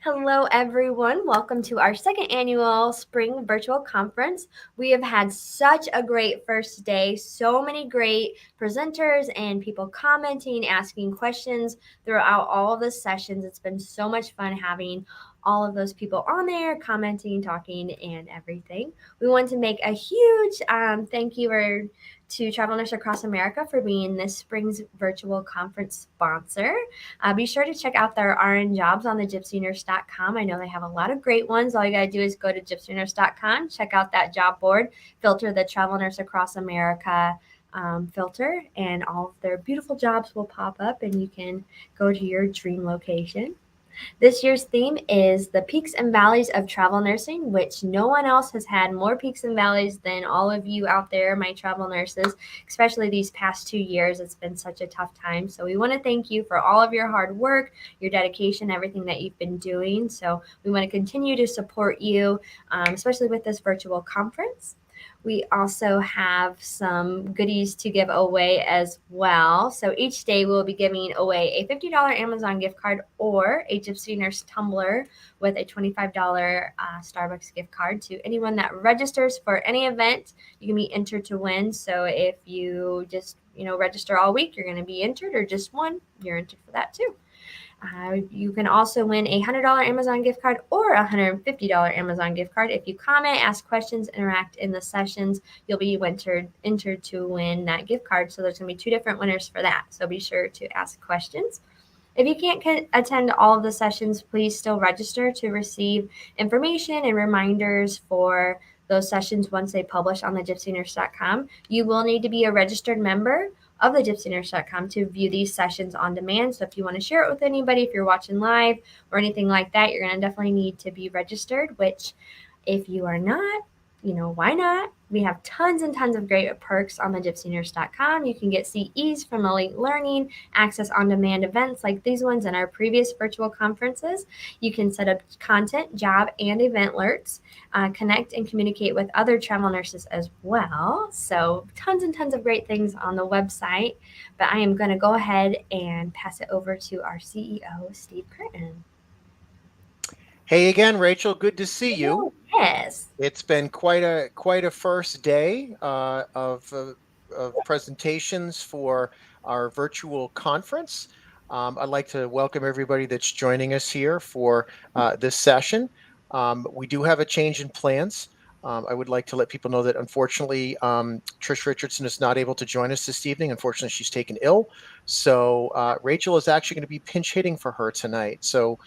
Hello, everyone. Welcome to our second annual spring virtual conference. We have had such a great first day, so many great presenters and people commenting, asking questions throughout all of the sessions. It's been so much fun having all of those people on there commenting, talking, and everything. We want to make a huge thank you to Travel Nurse Across America for being this spring's virtual conference sponsor. Be sure to check out their RN jobs on the gypsynurse.com. I know they have a lot of great ones. All you got to do is go to gypsynurse.com, check out that job board, filter the Travel Nurse Across America filter, and all of their beautiful jobs will pop up and you can go to your dream location. This year's theme is the peaks and valleys of travel nursing, which no one else has had more peaks and valleys than all of you out there, my travel nurses, especially these past 2 years. It's been such a tough time. So we want to thank you for all of your hard work, your dedication, everything that you've been doing. So we want to continue to support you, especially with this virtual conference. We also have some goodies to give away as well. So each day we'll be giving away a $50 Amazon gift card or a Gypsy Nurse tumbler with a $25 Starbucks gift card to anyone that registers for any event. You can be entered to win. So if you just register all week, you're going to be entered, or just one, you're entered for that too. You can also win a $100 Amazon gift card or a $150 Amazon gift card. If you comment, ask questions, interact in the sessions, you'll be entered to win that gift card. So there's going to be two different winners for that. So be sure to ask questions. If you can't attend all of the sessions, please still register to receive information and reminders for those sessions once they publish on the gypsynurse.com. You will need to be a registered member of the gypsynurse.com to view these sessions on demand. So if you want to share it with anybody, if you're watching live or anything like that, you're going to definitely need to be registered, which if you are not, why not? We have tons and tons of great perks on the gypsynurse.com. You can get CEs from Elite Learning, access on demand events like these ones and our previous virtual conferences. You can set up content, job, and event alerts, connect and communicate with other travel nurses as well. So, tons and tons of great things on the website. But I am going to go ahead and pass it over to our CEO, Steve Curtin. Hey again, Rachel. Good to see you. Oh, yes. It's been quite a first day of presentations for our virtual conference. I'd like to welcome everybody that's joining us here for this session. We do have a change in plans. I would like to let people know that unfortunately, Trish Richardson is not able to join us this evening. Unfortunately, she's taken ill. So Rachel is actually going to be pinch hitting for her tonight. So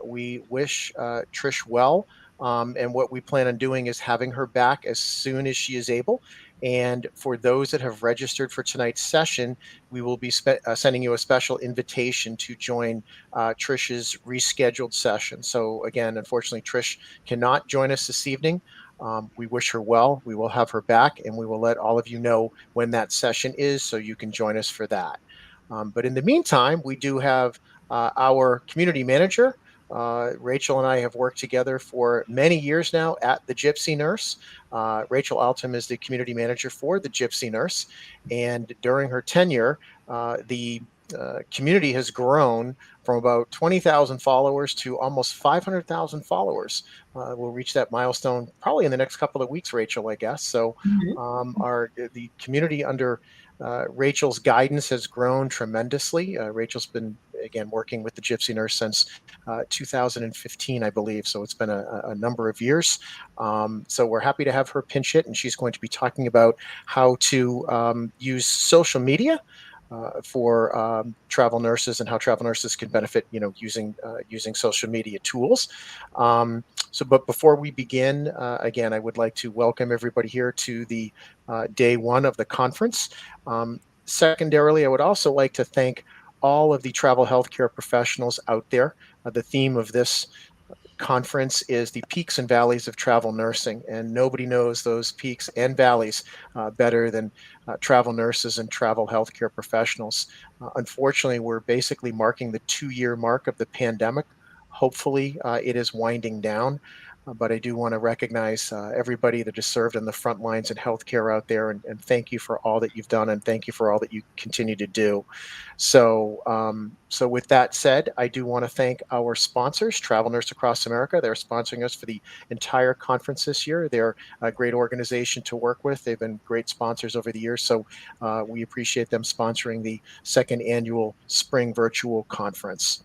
we wish Trish well. And what we plan on doing is having her back as soon as she is able. And for those that have registered for tonight's session, we will be sending you a special invitation to join Trish's rescheduled session. So again, unfortunately, Trish cannot join us this evening. We wish her well. We will have her back, and we will let all of you know when that session is so you can join us for that. But in the meantime, we do have our community manager. Rachel and I have worked together for many years now at the Gypsy Nurse. Rachel Altum is the community manager for the Gypsy Nurse. And during her tenure, the community has grown from about 20,000 followers to almost 500,000 followers. We'll reach that milestone probably in the next couple of weeks, Rachel, I guess. So the community under Rachel's guidance has grown tremendously. Rachel's been, again, working with the Gypsy Nurse since 2015, I believe. So it's been a number of years. So we're happy to have her pinch hit, and she's going to be talking about how to use social media for travel nurses and how travel nurses can benefit, using social media tools. But before we begin, again, I would like to welcome everybody here to the day one of the conference. Secondarily, I would also like to thank all of the travel healthcare professionals out there. The theme of this conference is the peaks and valleys of travel nursing, and nobody knows those peaks and valleys better than travel nurses and travel healthcare professionals. Unfortunately, we're basically marking the 2-year mark of the pandemic. Hopefully, it is winding down. but I do want to recognize everybody that has served on the front lines in healthcare out there, and thank you for all that you've done, and thank you for all that you continue to do. So with that said, I do want to thank our sponsors, Travel Nurse Across America. They're sponsoring us for the entire conference this year. They're a great organization to work with. They've been great sponsors over the years, so we appreciate them sponsoring the second annual Spring Virtual Conference.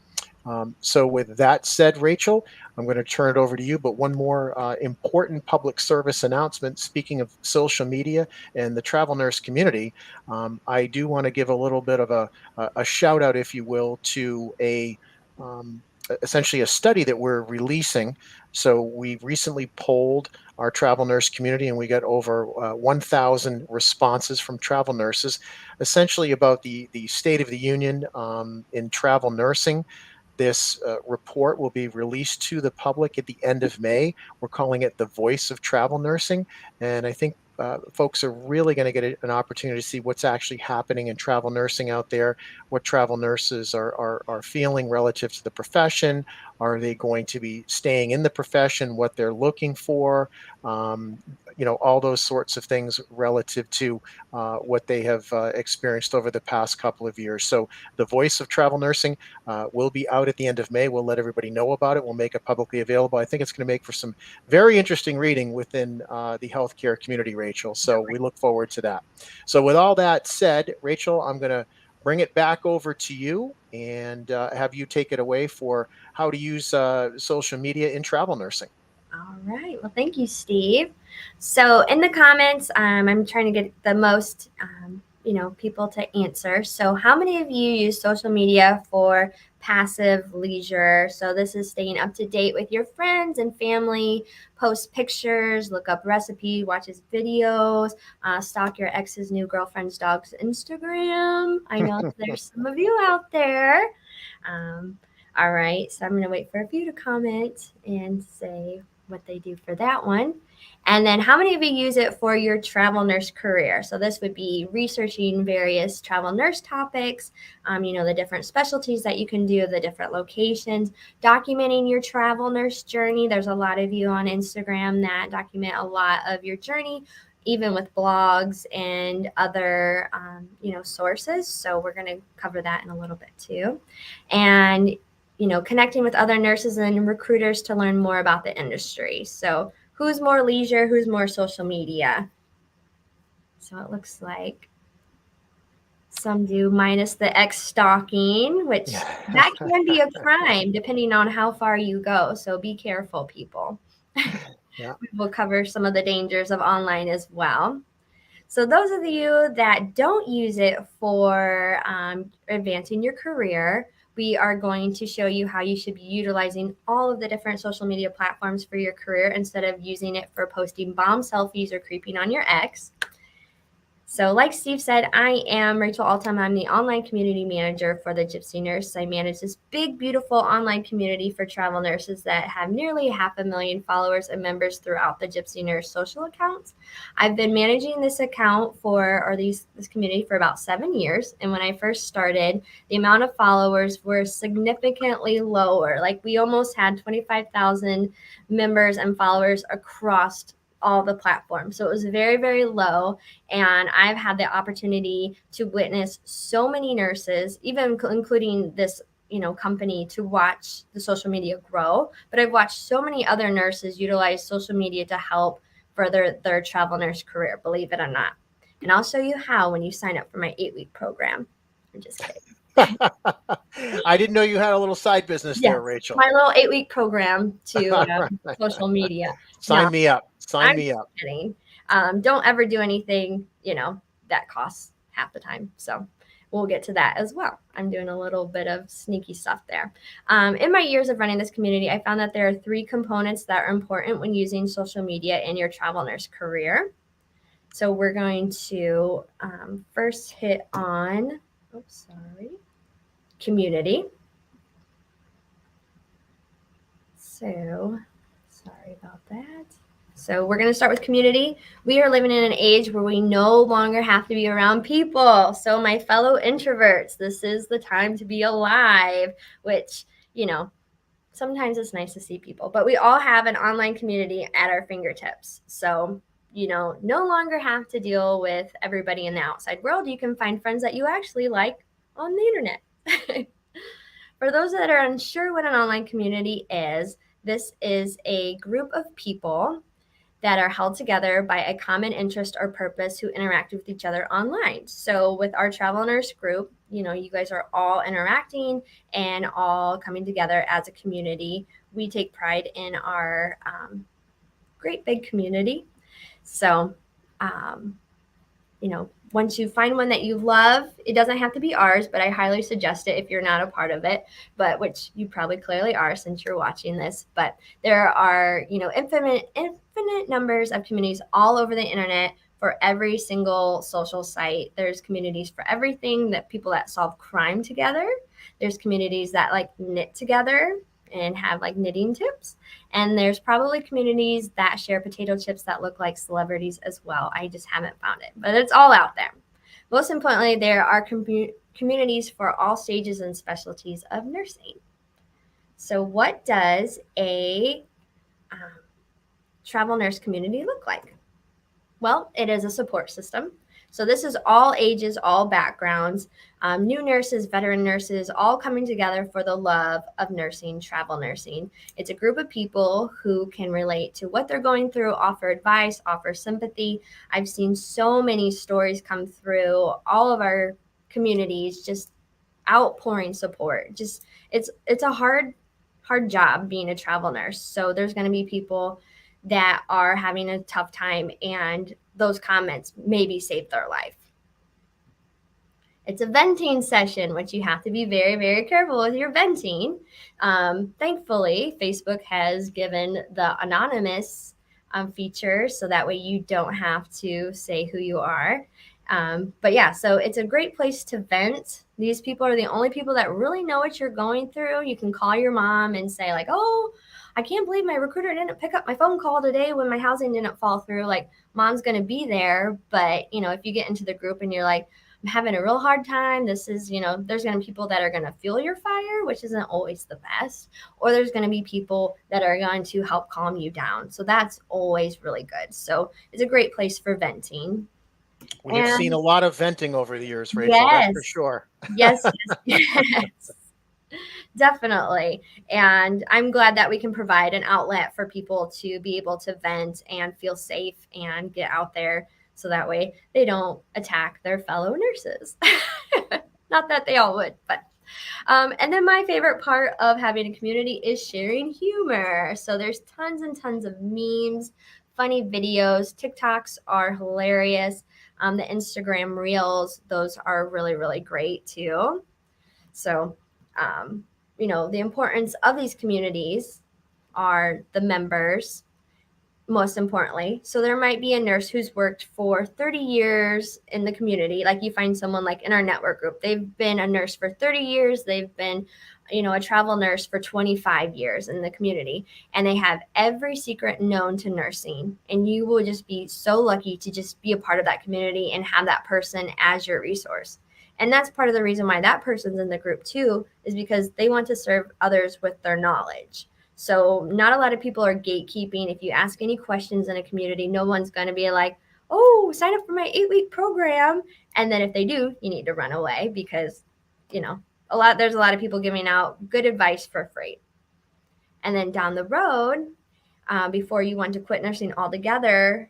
So with that said, Rachel, I'm going to turn it over to you. But one more important public service announcement. Speaking of social media and the travel nurse community, I do want to give a little bit of a shout out, if you will, to um, essentially a study that we're releasing. So we recently polled our travel nurse community, and we got over 1,000 responses from travel nurses, essentially about the state of the union in travel nursing. This report will be released to the public at the end of May. We're calling it the Voice of Travel Nursing. And I think folks are really going to get an opportunity to see what's actually happening in travel nursing out there, what travel nurses are feeling relative to the profession. Are they going to be staying in the profession, what they're looking for, um, all those sorts of things relative to what they have experienced over the past couple of years. So the Voice of Travel Nursing will be out at the end of May. We'll let everybody know about it. We'll make it publicly available. I think it's going to make for some very interesting reading within the healthcare community, Rachel. So we look forward to that. So with all that said, Rachel, I'm going to bring it back over to you and have you take it away for how to use social media in travel nursing. All right. Well, thank you, Steve. So in the comments, I'm trying to get the most, people to answer. So how many of you use social media for passive leisure? So this is staying up to date with your friends and family, post pictures, look up recipes, watch his videos, stalk your ex's new girlfriend's dog's Instagram. I know there's some of you out there. Um, all right, so I'm going to wait for a few to comment and say what they do for that one. And then how many of you use it for your travel nurse career? So this would be researching various travel nurse topics, the different specialties that you can do, the different locations, documenting your travel nurse journey. There's a lot of you on Instagram that document a lot of your journey, even with blogs and other, sources. So we're going to cover that in a little bit too. And connecting with other nurses and recruiters to learn more about the industry. So, who's more leisure, who's more social media? So, it looks like some do minus the X stalking, which that can be a crime depending on how far you go. So, be careful, people. Yeah. We'll cover some of the dangers of online as well. So, those of you that don't use it for advancing your career, we are going to show you how you should be utilizing all of the different social media platforms for your career instead of using it for posting bomb selfies or creeping on your ex. So, like Steve said, I am Rachel Altum. I'm the online community manager for the Gypsy Nurse. I manage this big, beautiful online community for travel nurses that have nearly 500,000 followers and members throughout the Gypsy Nurse social accounts. I've been managing this account this community for about 7 years. And when I first started, the amount of followers were significantly lower. Like we almost had 25,000 members and followers across all the platforms. So it was very, very low. And I've had the opportunity to witness so many nurses, even including this company, to watch the social media grow. But I've watched so many other nurses utilize social media to help further their travel nurse career, believe it or not. And I'll show you how when you sign up for my 8-week program. I'm just kidding. I didn't know you had a little side business there, Yes, Rachel. my little 8-week program to social media. Sign me up. Sign I'm me up. kidding. Don't ever do anything, that costs half the time. So we'll get to that as well. I'm doing a little bit of sneaky stuff there. In my years of running this community, I found that there are 3 components that are important when using social media in your travel nurse career. So we're going to first hit on, community. So, sorry about that. So, we're going to start with community. We are living in an age where we no longer have to be around people. So, my fellow introverts, this is the time to be alive, which, sometimes it's nice to see people, but we all have an online community at our fingertips. So, no longer have to deal with everybody in the outside world. You can find friends that you actually like on the internet. For those that are unsure what an online community is, this is a group of people that are held together by a common interest or purpose who interact with each other online. So with our travel nurse group, you guys are all interacting and all coming together as a community. We take pride in our great big community. So, um, once you find one that you love, it doesn't have to be ours, but I highly suggest it if you're not a part of it, but which you probably clearly are since you're watching this. But there are, infinite numbers of communities all over the internet for every single social site. There's communities for everything, that people that solve crime together. There's communities that like knit together and have like knitting tips. And there's probably communities that share potato chips that look like celebrities as well. I just haven't found it, but it's all out there. Most importantly, there are communities for all stages and specialties of nursing. So, what does a travel nurse community look like? Well, it is a support system. So this is all ages, all backgrounds, new nurses, veteran nurses, all coming together for the love of nursing, travel nursing. It's a group of people who can relate to what they're going through, offer advice, offer sympathy. I've seen so many stories come through all of our communities, just outpouring support. Just it's a hard job being a travel nurse. So there's going to be people that are having a tough time, and those comments maybe saved their life. It's a venting session, which you have to be very, very careful with your venting. Thankfully, Facebook has given the anonymous feature, so that way you don't have to say who you are. But yeah, so it's a great place to vent. These people are the only people that really know what you're going through. You can call your mom and say like, oh, I can't believe my recruiter didn't pick up my phone call today when my housing didn't fall through. Like, mom's going to be there. But, if you get into the group and you're like, I'm having a real hard time, this is, there's going to be people that are going to fuel your fire, which isn't always the best. Or there's going to be people that are going to help calm you down. So that's always really good. So it's a great place for venting. We have seen a lot of venting over the years, Rachel, that's for Yes, sure. yes, yes, yes. Definitely. And I'm glad that we can provide an outlet for people to be able to vent and feel safe and get out there, so that way they don't attack their fellow nurses. Not that they all would, but. And then my favorite part of having a community is sharing humor. So there's tons and tons of memes, funny videos. TikToks are hilarious. The Instagram reels, those are really, really great too. So, the importance of these communities are the members, most importantly. So there might be a nurse who's worked for 30 years in the community. Like you find someone like in our network group, they've been a nurse for 30 years. They've been, a travel nurse for 25 years in the community, and they have every secret known to nursing. And you will just be so lucky to just be a part of that community and have that person as your resource. And that's part of the reason why that person's in the group too, is because they want to serve others with their knowledge. So not a lot of people are gatekeeping. If you ask any questions in a community, no one's going to be like, oh, sign up for my 8-week program. And then if they do, you need to run away because, there's a lot of people giving out good advice for free. And then down the road, before you want to quit nursing altogether,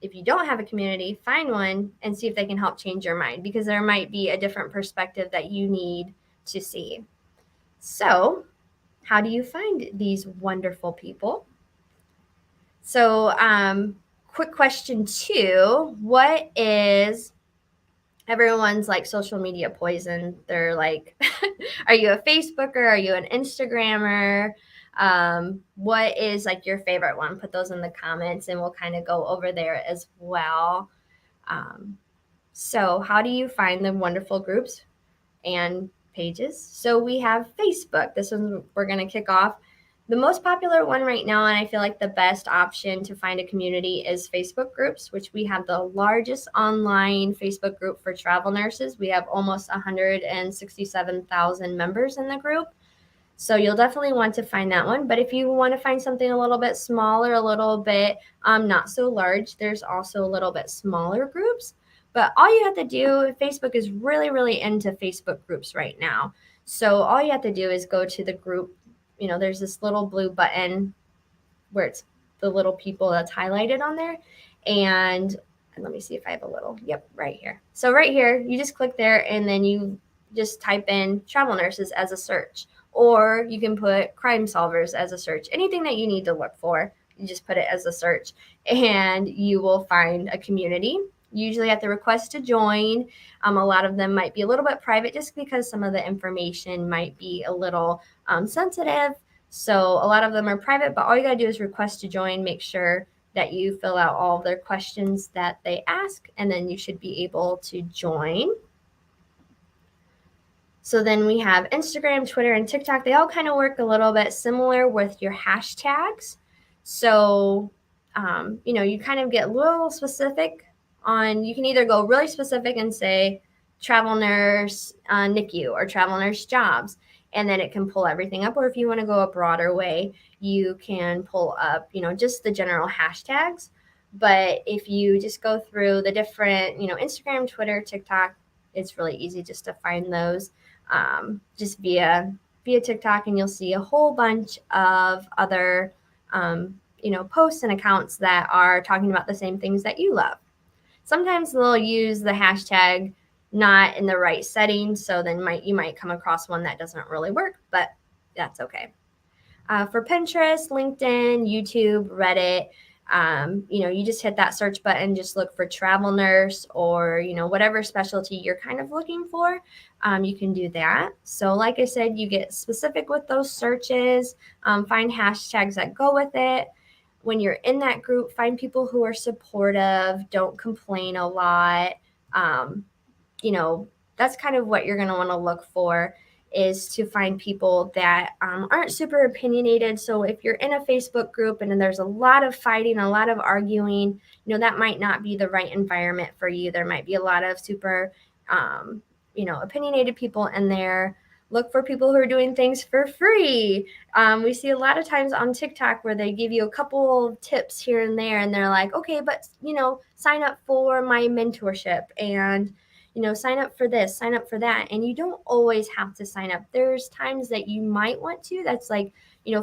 if you don't have a community, find one and see if they can help change your mind, because there might be a different perspective that you need to see. So, how do you find these wonderful people? So, quick question two: what is everyone's like social media poison? They're like, are you a Facebooker? Are you an Instagrammer? What is like your favorite one? Put those in the comments and we'll kind of go over there as well. So how do you find the wonderful groups and pages? So we have Facebook. This one we're going to kick off. The most popular one right now, and I feel like the best option to find a community, is Facebook groups, which we have the largest online Facebook group for travel nurses. We have almost 167,000 members in the group. So you'll definitely want to find that one. But if you want to find something a little bit smaller, a little bit not so large, there's also a little bit smaller groups. But all you have to do, Facebook is really, really into Facebook groups right now. So all you have to do is go to the group. There's this little blue button where it's the little people that's highlighted on there. And let me see if I have a little, yep, right here. So right here, you just click there and then you just type in travel nurses as a search. Or you can put crime solvers as a search. Anything that you need to look for, you just put it as a search and you will find a community. You usually have to request to join. A lot of them might be a little bit private just because some of the information might be a little sensitive. So a lot of them are private, but all you got to do is request to join, make sure that you fill out all of their questions that they ask, and then you should be able to join. So then we have Instagram, Twitter, and TikTok. They all kind of work a little bit similar with your hashtags. So, you kind of get a little specific on, you can either go really specific and say travel nurse NICU or travel nurse jobs, and then it can pull everything up. Or if you want to go a broader way, you can pull up, just the general hashtags. But if you just go through the different, Instagram, Twitter, TikTok, it's really easy just to find those just via TikTok, and you'll see a whole bunch of other posts and accounts that are talking about the same things that you love. Sometimes they'll use the hashtag not in the right setting, so then you might come across one that doesn't really work, but that's okay. For Pinterest, LinkedIn, YouTube, Reddit, you just hit that search button, just look for travel nurse or, whatever specialty you're kind of looking for, you can do that. So like I said, you get specific with those searches, find hashtags that go with it. When you're in that group, find people who are supportive, don't complain a lot. Um, that's kind of what you're going to want to look for, is to find people that aren't super opinionated. So if you're in a Facebook group and there's a lot of fighting, a lot of arguing, that might not be the right environment for you. There might be a lot of super, opinionated people in there. Look for people who are doing things for free. We see a lot of times on TikTok where they give you a couple tips here and there, and they're like, okay, but sign up for my mentorship and sign up for this, sign up for that. And you don't always have to sign up. There's times that you might want to. That's like,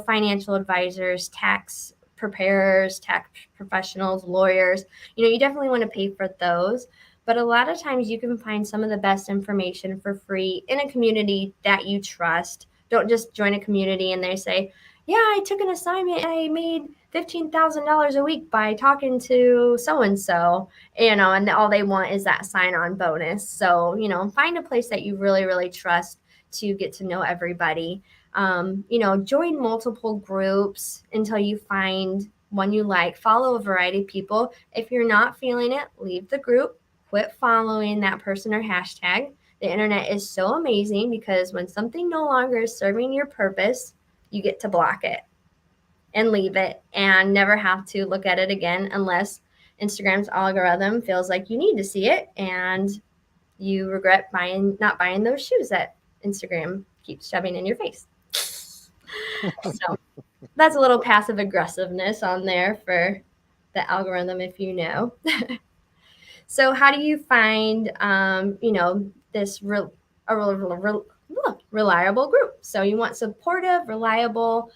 financial advisors, tax preparers, tax professionals, lawyers. You definitely want to pay for those. But a lot of times you can find some of the best information for free in a community that you trust. Don't just join a community and they say, yeah, I took an assignment and I made $15,000 a week by talking to so and so, and all they want is that sign on bonus. So, find a place that you really, really trust to get to know everybody. Join multiple groups until you find one you like. Follow a variety of people. If you're not feeling it, leave the group. Quit following that person or hashtag. The internet is so amazing because when something no longer is serving your purpose, you get to block it and leave it and never have to look at it again unless Instagram's algorithm feels like you need to see it and you regret not buying those shoes that Instagram keeps shoving in your face. So that's a little passive aggressiveness on there for the algorithm, if you know. So how do you find this reliable group? So you want supportive, reliable,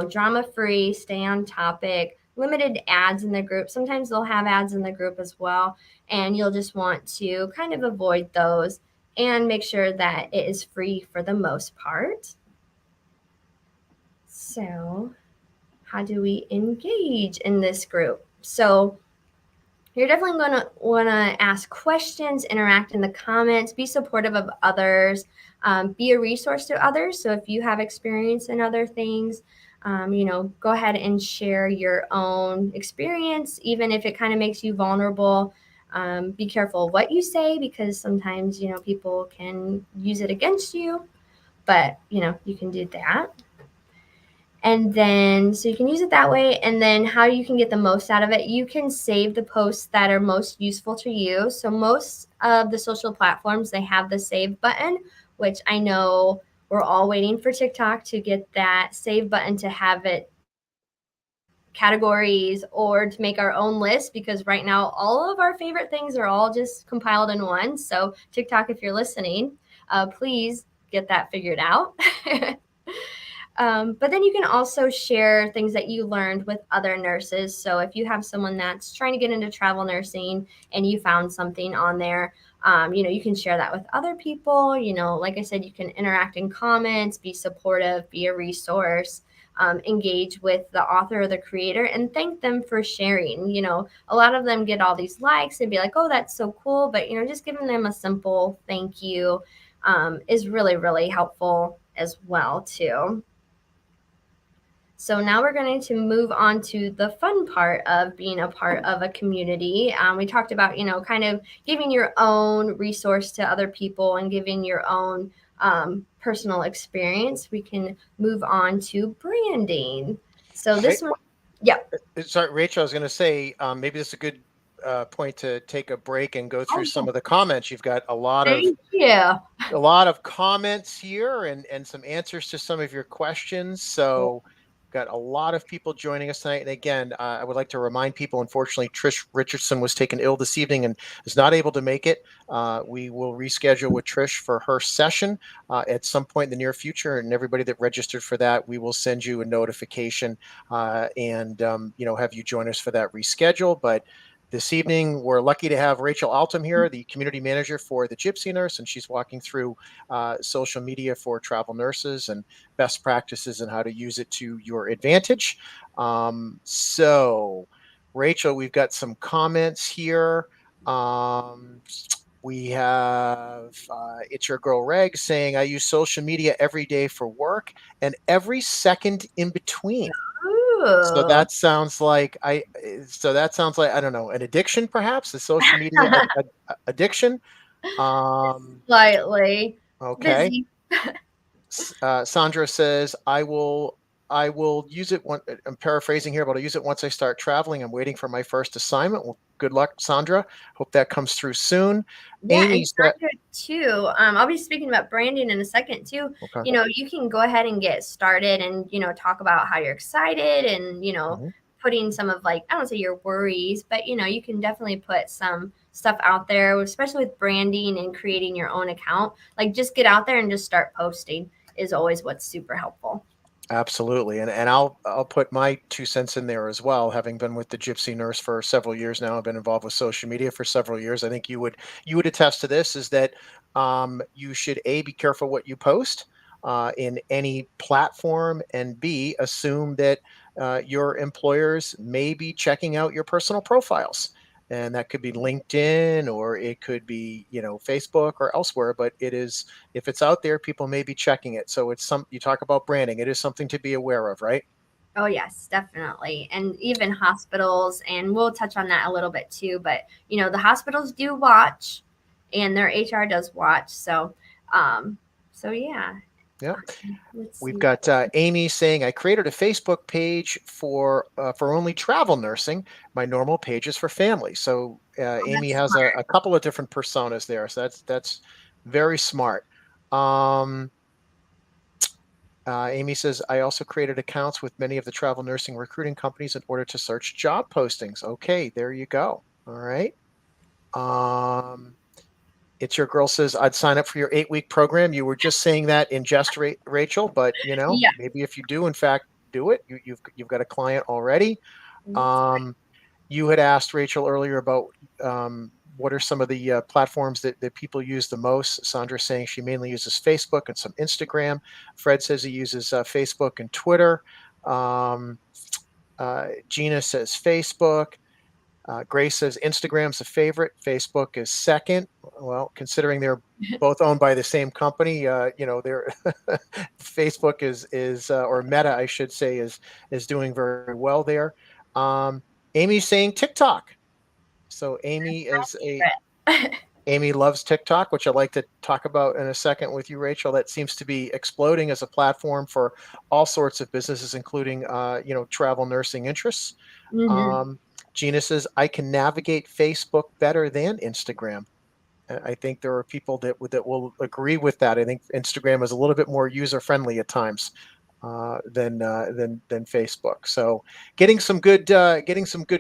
drama free, stay on topic, limited ads in the group. Sometimes they'll have ads in the group as well, and you'll just want to kind of avoid those and make sure that it is free for the most part. So how do we engage in this group? So you're definitely going to want to ask questions, interact in the comments, be supportive of others, be a resource to others. So if you have experience in other things, go ahead and share your own experience, even if it kind of makes you vulnerable. Be careful what you say because sometimes, people can use it against you, but, you can do that. And then, so you can use it that way. And then how you can get the most out of it, you can save the posts that are most useful to you. So most of the social platforms, they have the save button, which I know We're all waiting for TikTok to get that save button to have it categories or to make our own list, because right now all of our favorite things are all just compiled in one. So TikTok, if you're listening, please get that figured out. But then you can also share things that you learned with other nurses. So if you have someone that's trying to get into travel nursing and you found something on there, you can share that with other people. Like I said, you can interact in comments, be supportive, be a resource, engage with the author or the creator, and thank them for sharing. A lot of them get all these likes and be like, oh, that's so cool. But, just giving them a simple thank you is really, really helpful as well, too. So now we're going to move on to the fun part of being a part of a community. We talked about, kind of giving your own resource to other people and giving your own personal experience. We can move on to branding. So Hey, this one, yeah. sorry, Rachel, I was going to say maybe this is a good point to take a break and go through Oh, some of the comments. You've got thank you. a lot of comments here and some answers to some of your questions. So got a lot of people joining us tonight. And again, I would like to remind people, unfortunately, Trish Richardson was taken ill this evening and is not able to make it. We will reschedule with Trish for her session at some point in the near future. And everybody that registered for that, we will send you a notification and have you join us for that reschedule. But this evening, we're lucky to have Rachel Altum here, the community manager for the Gypsy Nurse, and she's walking through social media for travel nurses and best practices and how to use it to your advantage. So, Rachel, we've got some comments here. We have It's Your Girl Reg saying, I use social media every day for work and every second in between. So Ooh. that sounds like I don't know, an addiction, perhaps a social media addiction. Um, Slightly okay. busy. Sandra says, I will use it when I'm paraphrasing here, but I'll use it once I start traveling. I'm waiting for my first assignment. Well, good luck, Sandra. Hope that comes through soon. Yeah, and Amy's that Sandra too. I'll be speaking about branding in a second too. okay. You can go ahead and get started and talk about how you're excited and Mhm. putting some of, like, I don't say your worries, but you can definitely put some stuff out there, especially with branding and creating your own account. Like, just get out there and just start posting is always what's super helpful. Absolutely, and I'll put my 2 cents in there as well. Having been with the Gypsy Nurse for several years now, I've been involved with social media for several years. I think you would attest to this. Is that you should be careful what you post in any platform, and B, assume that your employers may be checking out your personal profiles. And that could be LinkedIn or it could be, Facebook or elsewhere, but if it's out there, people may be checking it. So you talk about branding, it is something to be aware of, right? Oh, yes, definitely. And even hospitals, and we'll touch on that a little bit too, but the hospitals do watch and their HR does watch. Um, so yeah. Yeah. Let's We've see. got Amy saying, I created a Facebook page for only travel nursing. My normal page is for family. So Oh, Amy that's has smart. a couple of different personas there. So that's very smart. Um, Amy says, I also created accounts with many of the travel nursing recruiting companies in order to search job postings. Okay, there you go. All right. Um, It's Your Girl says, I'd sign up for your 8-week program. You were just saying that in jest, Rachel, but Yeah. maybe if you do, in fact, do it, you've got a client already. That's Um, you had asked Rachel earlier about what are some of the platforms that people use the most. Sandra saying she mainly uses Facebook and some Instagram. Fred says he uses Facebook and Twitter. Um, Gina says Facebook. Grace says Instagram's a favorite, Facebook is second. Well, considering they're both owned by the same company, they're Facebook is or Meta, I should say, is doing very well there. Um, Amy's saying TikTok. So favorite. Amy loves TikTok, which I'd like to talk about in a second with you, Rachel. That seems to be exploding as a platform for all sorts of businesses, including travel nursing interests. Hmm. Um, Gina says, I can navigate Facebook better than Instagram. I think there are people that will agree with that. I think Instagram is a little bit more user friendly at times than Facebook. So getting some good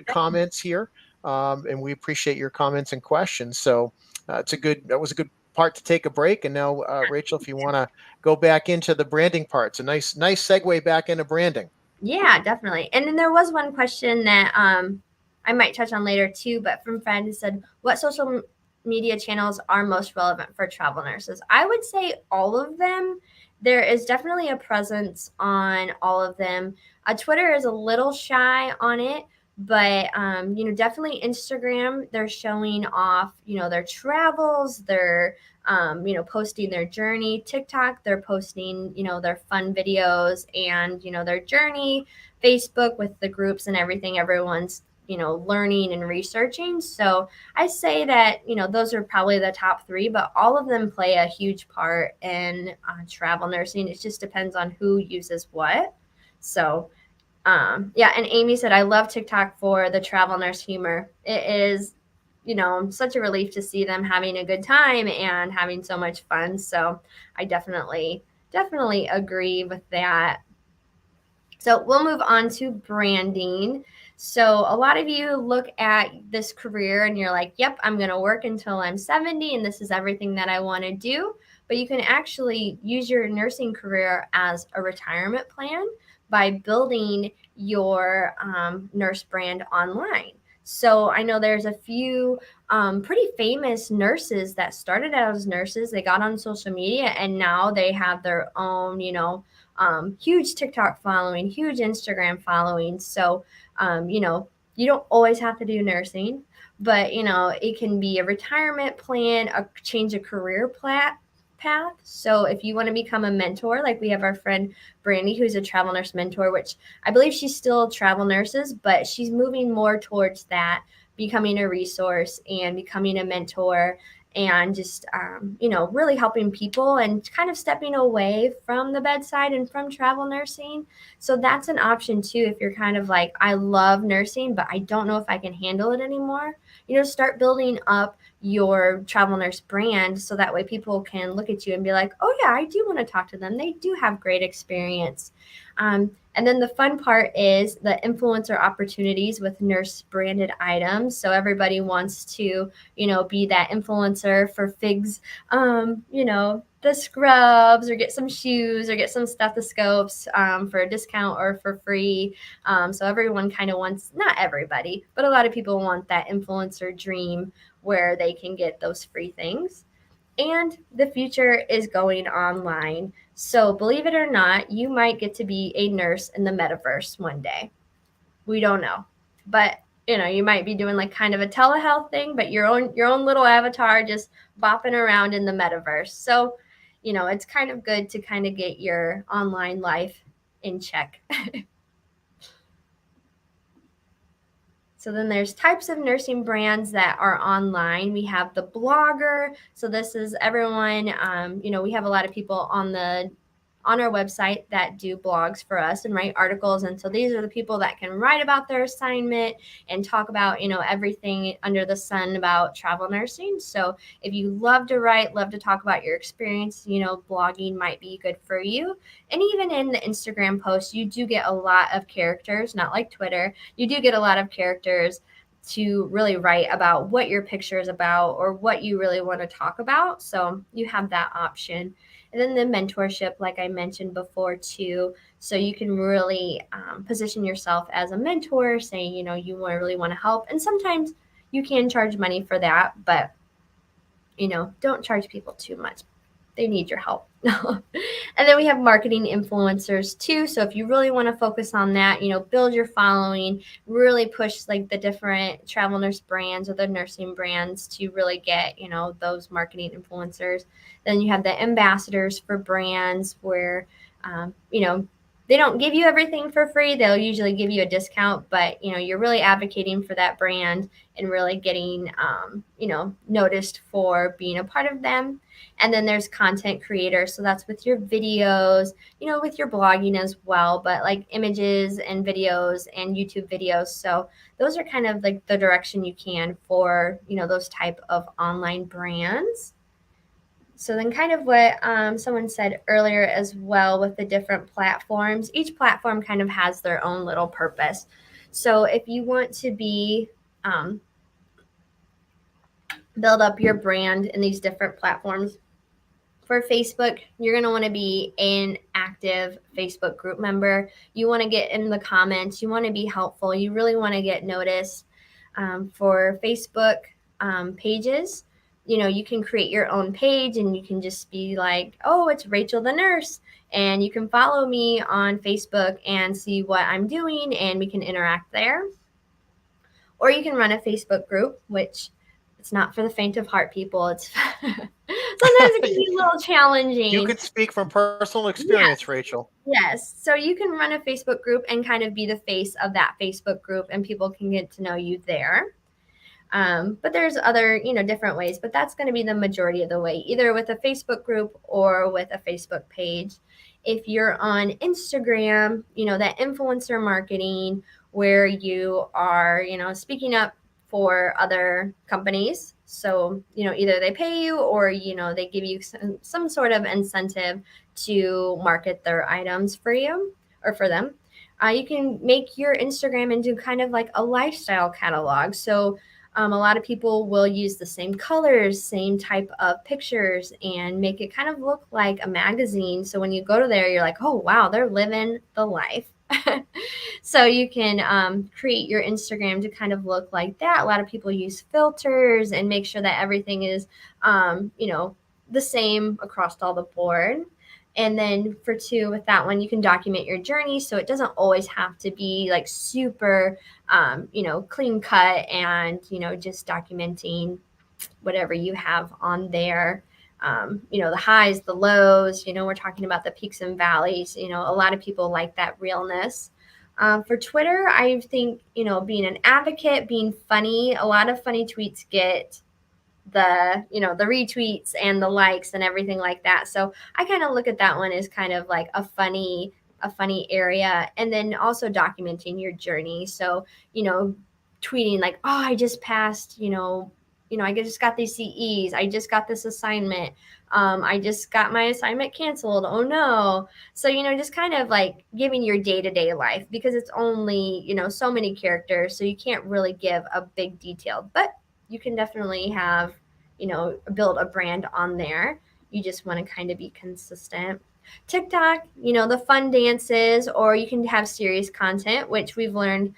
comments here, and we appreciate your comments and questions. So that was a good part to take a break. And now, Rachel, if you want to go back into the branding parts, a nice segue back into branding. Yeah, definitely. And then there was one question that I might touch on later too, but from friend who said, "What social media channels are most relevant for travel nurses?" I would say all of them. There is definitely a presence on all of them. Twitter is a little shy on it, but definitely Instagram. They're showing off, their travels, their posting their journey. TikTok, they're posting, their fun videos and, their journey. Facebook with the groups and everything, everyone's, learning and researching. So I say that, those are probably the top three, but all of them play a huge part in travel nursing. It just depends on who uses what. So, yeah, and Amy said, I love TikTok for the travel nurse humor. It is, such a relief to see them having a good time and having so much fun. So I definitely agree with that. So we'll move on to branding. So a lot of you look at this career and you're like, yep, I'm going to work until I'm 70 and this is everything that I want to do. But you can actually use your nursing career as a retirement plan by building your nurse brand online. So I know there's a few pretty famous nurses that started out as nurses. They got on social media and now they have their own, huge TikTok following, huge Instagram following. So, you don't always have to do nursing, but it can be a retirement plan, a change of career path. So if you want to become a mentor, like we have our friend Brandy, who's a travel nurse mentor, which I believe she's still travel nurses, but she's moving more towards that, becoming a resource and becoming a mentor and just really helping people and kind of stepping away from the bedside and from travel nursing. So that's an option too if you're kind of like, I love nursing but I don't know if I can handle it anymore. Start building up your travel nurse brand so that way people can look at you and be like, oh yeah, I do want to talk to them, they do have great experience. And then the fun part is the influencer opportunities with nurse branded items. So everybody wants to, be that influencer for figs, the scrubs or get some shoes or get some stethoscopes for a discount or for free. So everyone kind of wants, not everybody, but a lot of people want that influencer dream where they can get those free things. And the future is going online. So, believe it or not, you might get to be a nurse in the metaverse one day. We don't know. But, you might be doing like kind of a telehealth thing, but your own little avatar just bopping around in the metaverse. So, it's kind of good to kind of get your online life in check. So then there's types of nursing brands that are online. We have the blogger. So this is everyone, we have a lot of people on our website that do blogs for us and write articles. And so these are the people that can write about their assignment and talk about, everything under the sun about travel nursing. So if you love to write, love to talk about your experience, blogging might be good for you. And even in the Instagram posts, you do get a lot of characters, not like Twitter. You do get a lot of characters to really write about what your picture is about or what you really want to talk about. So you have that option. And then the mentorship, like I mentioned before, too. So you can really position yourself as a mentor, saying, you really want to help. And sometimes you can charge money for that, but, don't charge people too much. They need your help. And then we have marketing influencers too. So if you really want to focus on that, build your following, really push like the different travel nurse brands or the nursing brands to really get, those marketing influencers. Then you have the ambassadors for brands where, they don't give you everything for free. They'll usually give you a discount, but you're really advocating for that brand and really getting noticed for being a part of them. And then there's content creators, so that's with your videos, with your blogging as well, but like images and videos and YouTube videos. So those are kind of like the direction you can for those type of online brands. So then kind of what someone said earlier as well with the different platforms, each platform kind of has their own little purpose. So if you want to um, build up your brand in these different platforms, for Facebook, you're going to want to be an active Facebook group member. You want to get in the comments. You want to be helpful. You really want to get noticed. For Facebook pages, you can create your own page and you can just be like, oh, it's Rachel the nurse. And you can follow me on Facebook and see what I'm doing and we can interact there. Or you can run a Facebook group, which it's not for the faint of heart, people. It's sometimes it can be a little You challenging. could speak from personal experience, Yes, Rachel. yes. So you can run a Facebook group and kind of be the face of that Facebook group, and people can get to know you there. But there's other, different ways, but that's going to be the majority of the way, either with a Facebook group or with a Facebook page. If you're on Instagram, that influencer marketing where you are, speaking up for other companies. So, either they pay you or, they give you some sort of incentive to market their items for you or for them. You can make your Instagram into kind of like a lifestyle catalog. So, a lot of people will use the same colors, same type of pictures, and make it kind of look like a magazine. So when you go to there, you're like, oh, wow, they're living the life. So you can create your Instagram to kind of look like that. A lot of people use filters and make sure that everything is, the same across all the board. And then for two, with that one, you can document your journey. So it doesn't always have to be like super, clean cut and, just documenting whatever you have on there. The highs, the lows, we're talking about the peaks and valleys. A lot of people like that realness. For Twitter, I think, being an advocate, being funny, a lot of funny tweets get the retweets and the likes and everything like that. So I kind of look at that one as kind of like a funny area, and then also documenting your journey. So tweeting like, oh, I just passed, I just got these CEs, I just got this assignment, I just got my assignment canceled, oh no. So just kind of like giving your day-to-day life, because it's only so many characters, so you can't really give a big detail, but you can definitely have build a brand on there. You just want to kind of be consistent. TikTok, the fun dances, or you can have serious content, which we've learned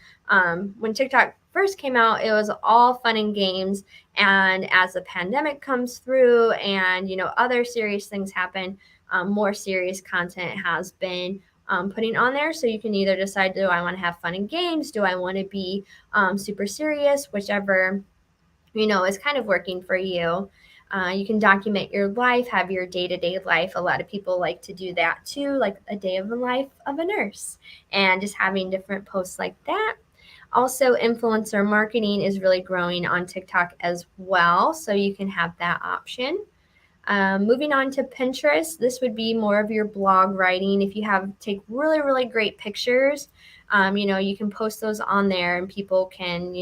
when TikTok first came out, it was all fun and games. And as the pandemic comes through and, other serious things happen, more serious content has been putting on there. So you can either decide, do I want to have fun and games? Do I want to be super serious? Whichever is kind of working for you. You can document your life, have your day to day life. A lot of people like to do that too, like a day of the life of a nurse, and just having different posts like that. Also, influencer marketing is really growing on TikTok as well, so you can have that option. Moving on to Pinterest, this would be more of your blog writing. If you take really, really great pictures, you can post those on there and people can,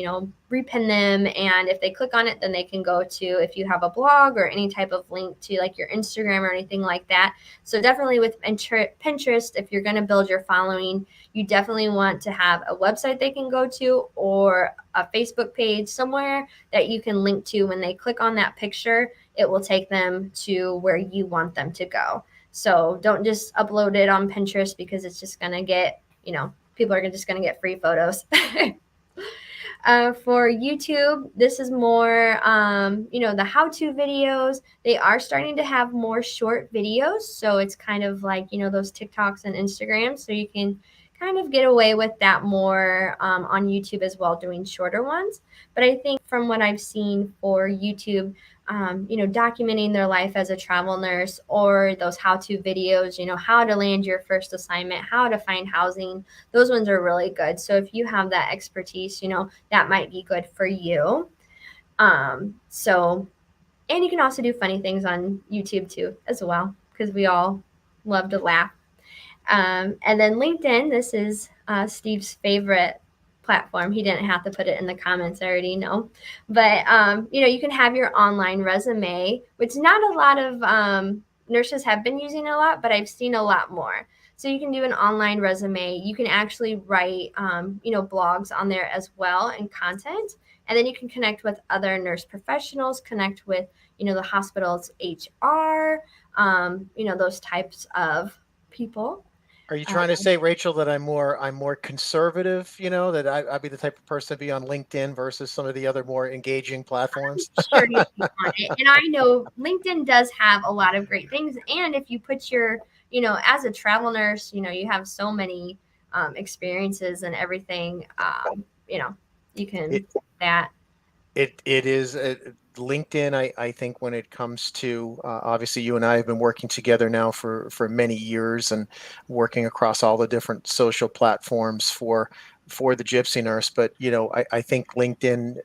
repin them. And if they click on it, then they can go to, if you have a blog or any type of link to like your Instagram or anything like that. So definitely with Pinterest, if you're going to build your following, you definitely want to have a website they can go to or a Facebook page somewhere that you can link to. When they click on that picture, it will take them to where you want them to go. So don't just upload it on Pinterest, because it's just going to get, people are just going to get free photos. For YouTube, this is more, the how-to videos. They are starting to have more short videos. So it's kind of like, those TikToks and Instagrams. So you can kind of get away with that more on YouTube as well, doing shorter ones. But I think from what I've seen for YouTube, documenting their life as a travel nurse, or those how-to videos, how to land your first assignment, how to find housing. Those ones are really good. So if you have that expertise, that might be good for you. So, and you can also do funny things on YouTube too, as well, because we all love to laugh. And then LinkedIn, this is Steve's favorite platform. He didn't have to put it in the comments, I already know. But, you can have your online resume, which not a lot of nurses have been using a lot, but I've seen a lot more. So you can do an online resume. You can actually write, blogs on there as well and content. And then you can connect with other nurse professionals, connect with, the hospital's HR, those types of people. Are you uh, trying to say, Rachel, that I'm more conservative? That I'd be the type of person to be on LinkedIn versus some of the other more engaging platforms? sure you can on it. And I know LinkedIn does have a lot of great things. And if you put your, as a travel nurse, you have so many experiences and everything. You can It that. it is LinkedIn. I think when it comes to obviously you and I have been working together now for many years and working across all the different social platforms for the Gypsy Nurse. But I think LinkedIn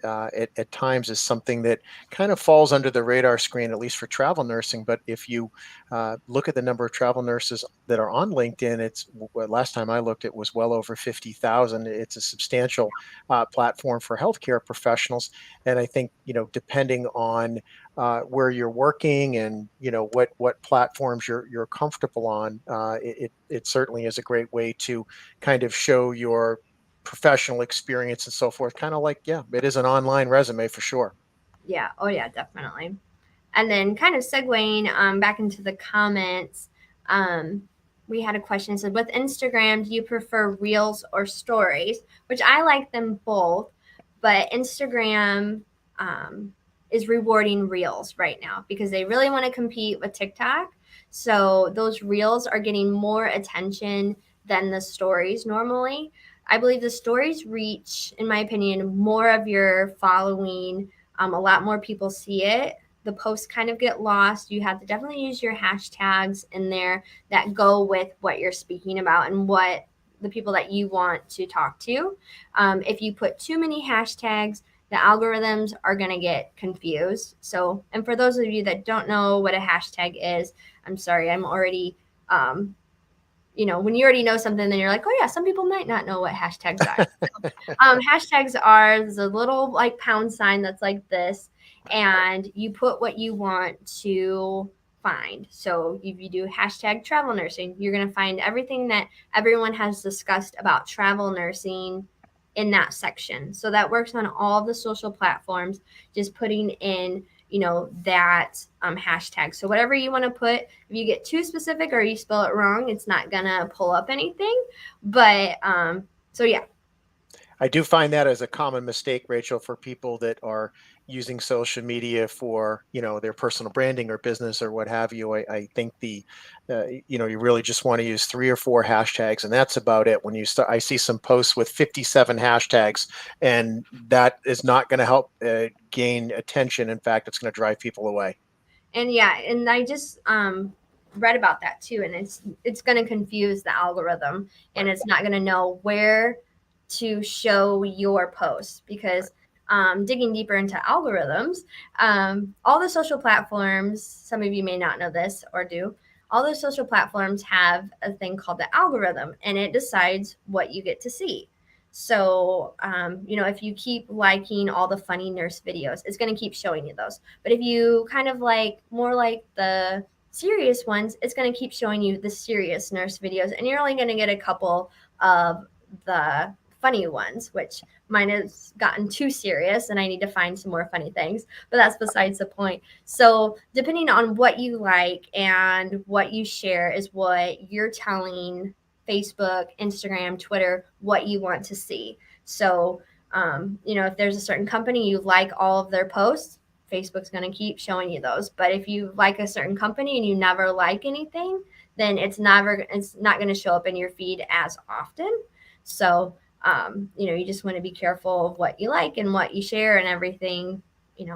at times is something that kind of falls under the radar screen, at least for travel nursing. But if you look at the number of travel nurses that are on LinkedIn, last time I looked, it was well over 50,000. It's a substantial platform for healthcare professionals. And I think, depending on where you're working and what platforms you're comfortable on, it certainly is a great way to kind of show your professional experience and so forth. Kind of like, yeah, it is an online resume for sure. Yeah. Oh yeah, definitely. And then kind of segueing back into the comments, um, we had a question that said, with Instagram, do you prefer reels or stories? Which I like them both, but Instagram um, is rewarding reels right now because they really want to compete with TikTok. So those reels are getting more attention than the stories normally. I believe the stories reach, in my opinion, more of your following. A lot more people see it. The posts kind of get lost. You have to definitely use your hashtags in there that go with what you're speaking about and what the people that you want to talk to. If you put too many hashtags, the algorithms are going to get confused. So, and for those of you that don't know what a hashtag is, I'm sorry, I'm already when you already know something, then you're like, oh yeah, some people might not know what hashtags are. Hashtags are the little like pound sign that's like this, and you put what you want to find. So if you do hashtag travel nursing, you're going to find everything that everyone has discussed about travel nursing in that section. So that works on all the social platforms, just putting in that hashtag. So whatever you want to put, if you get too specific or you spell it wrong, it's not gonna pull up anything. But so yeah. I do find that as a common mistake, Rachel, for people that are using social media for, their personal branding or business or what have you. I think you really just want to use 3 or 4 hashtags, and that's about it. When you start, I see some posts with 57 hashtags, and that is not going to help gain attention. In fact, it's going to drive people away. And yeah, and I just read about that too, and it's going to confuse the algorithm, and Right. it's not going to know where to show your posts because digging deeper into algorithms, all the social platforms, some of you may not know this or do, all those social platforms have a thing called the algorithm, and it decides what you get to see. So, if you keep liking all the funny nurse videos, it's going to keep showing you those. But if you kind of like more like the serious ones, it's going to keep showing you the serious nurse videos, and you're only going to get a couple of the funny ones, which mine has gotten too serious and I need to find some more funny things, but that's besides the point. So, depending on what you like and what you share, is what you're telling Facebook, Instagram, Twitter what you want to see. So, if there's a certain company you like all of their posts, Facebook's going to keep showing you those. But if you like a certain company and you never like anything, then it's not going to show up in your feed as often. So, you just want to be careful of what you like and what you share and everything,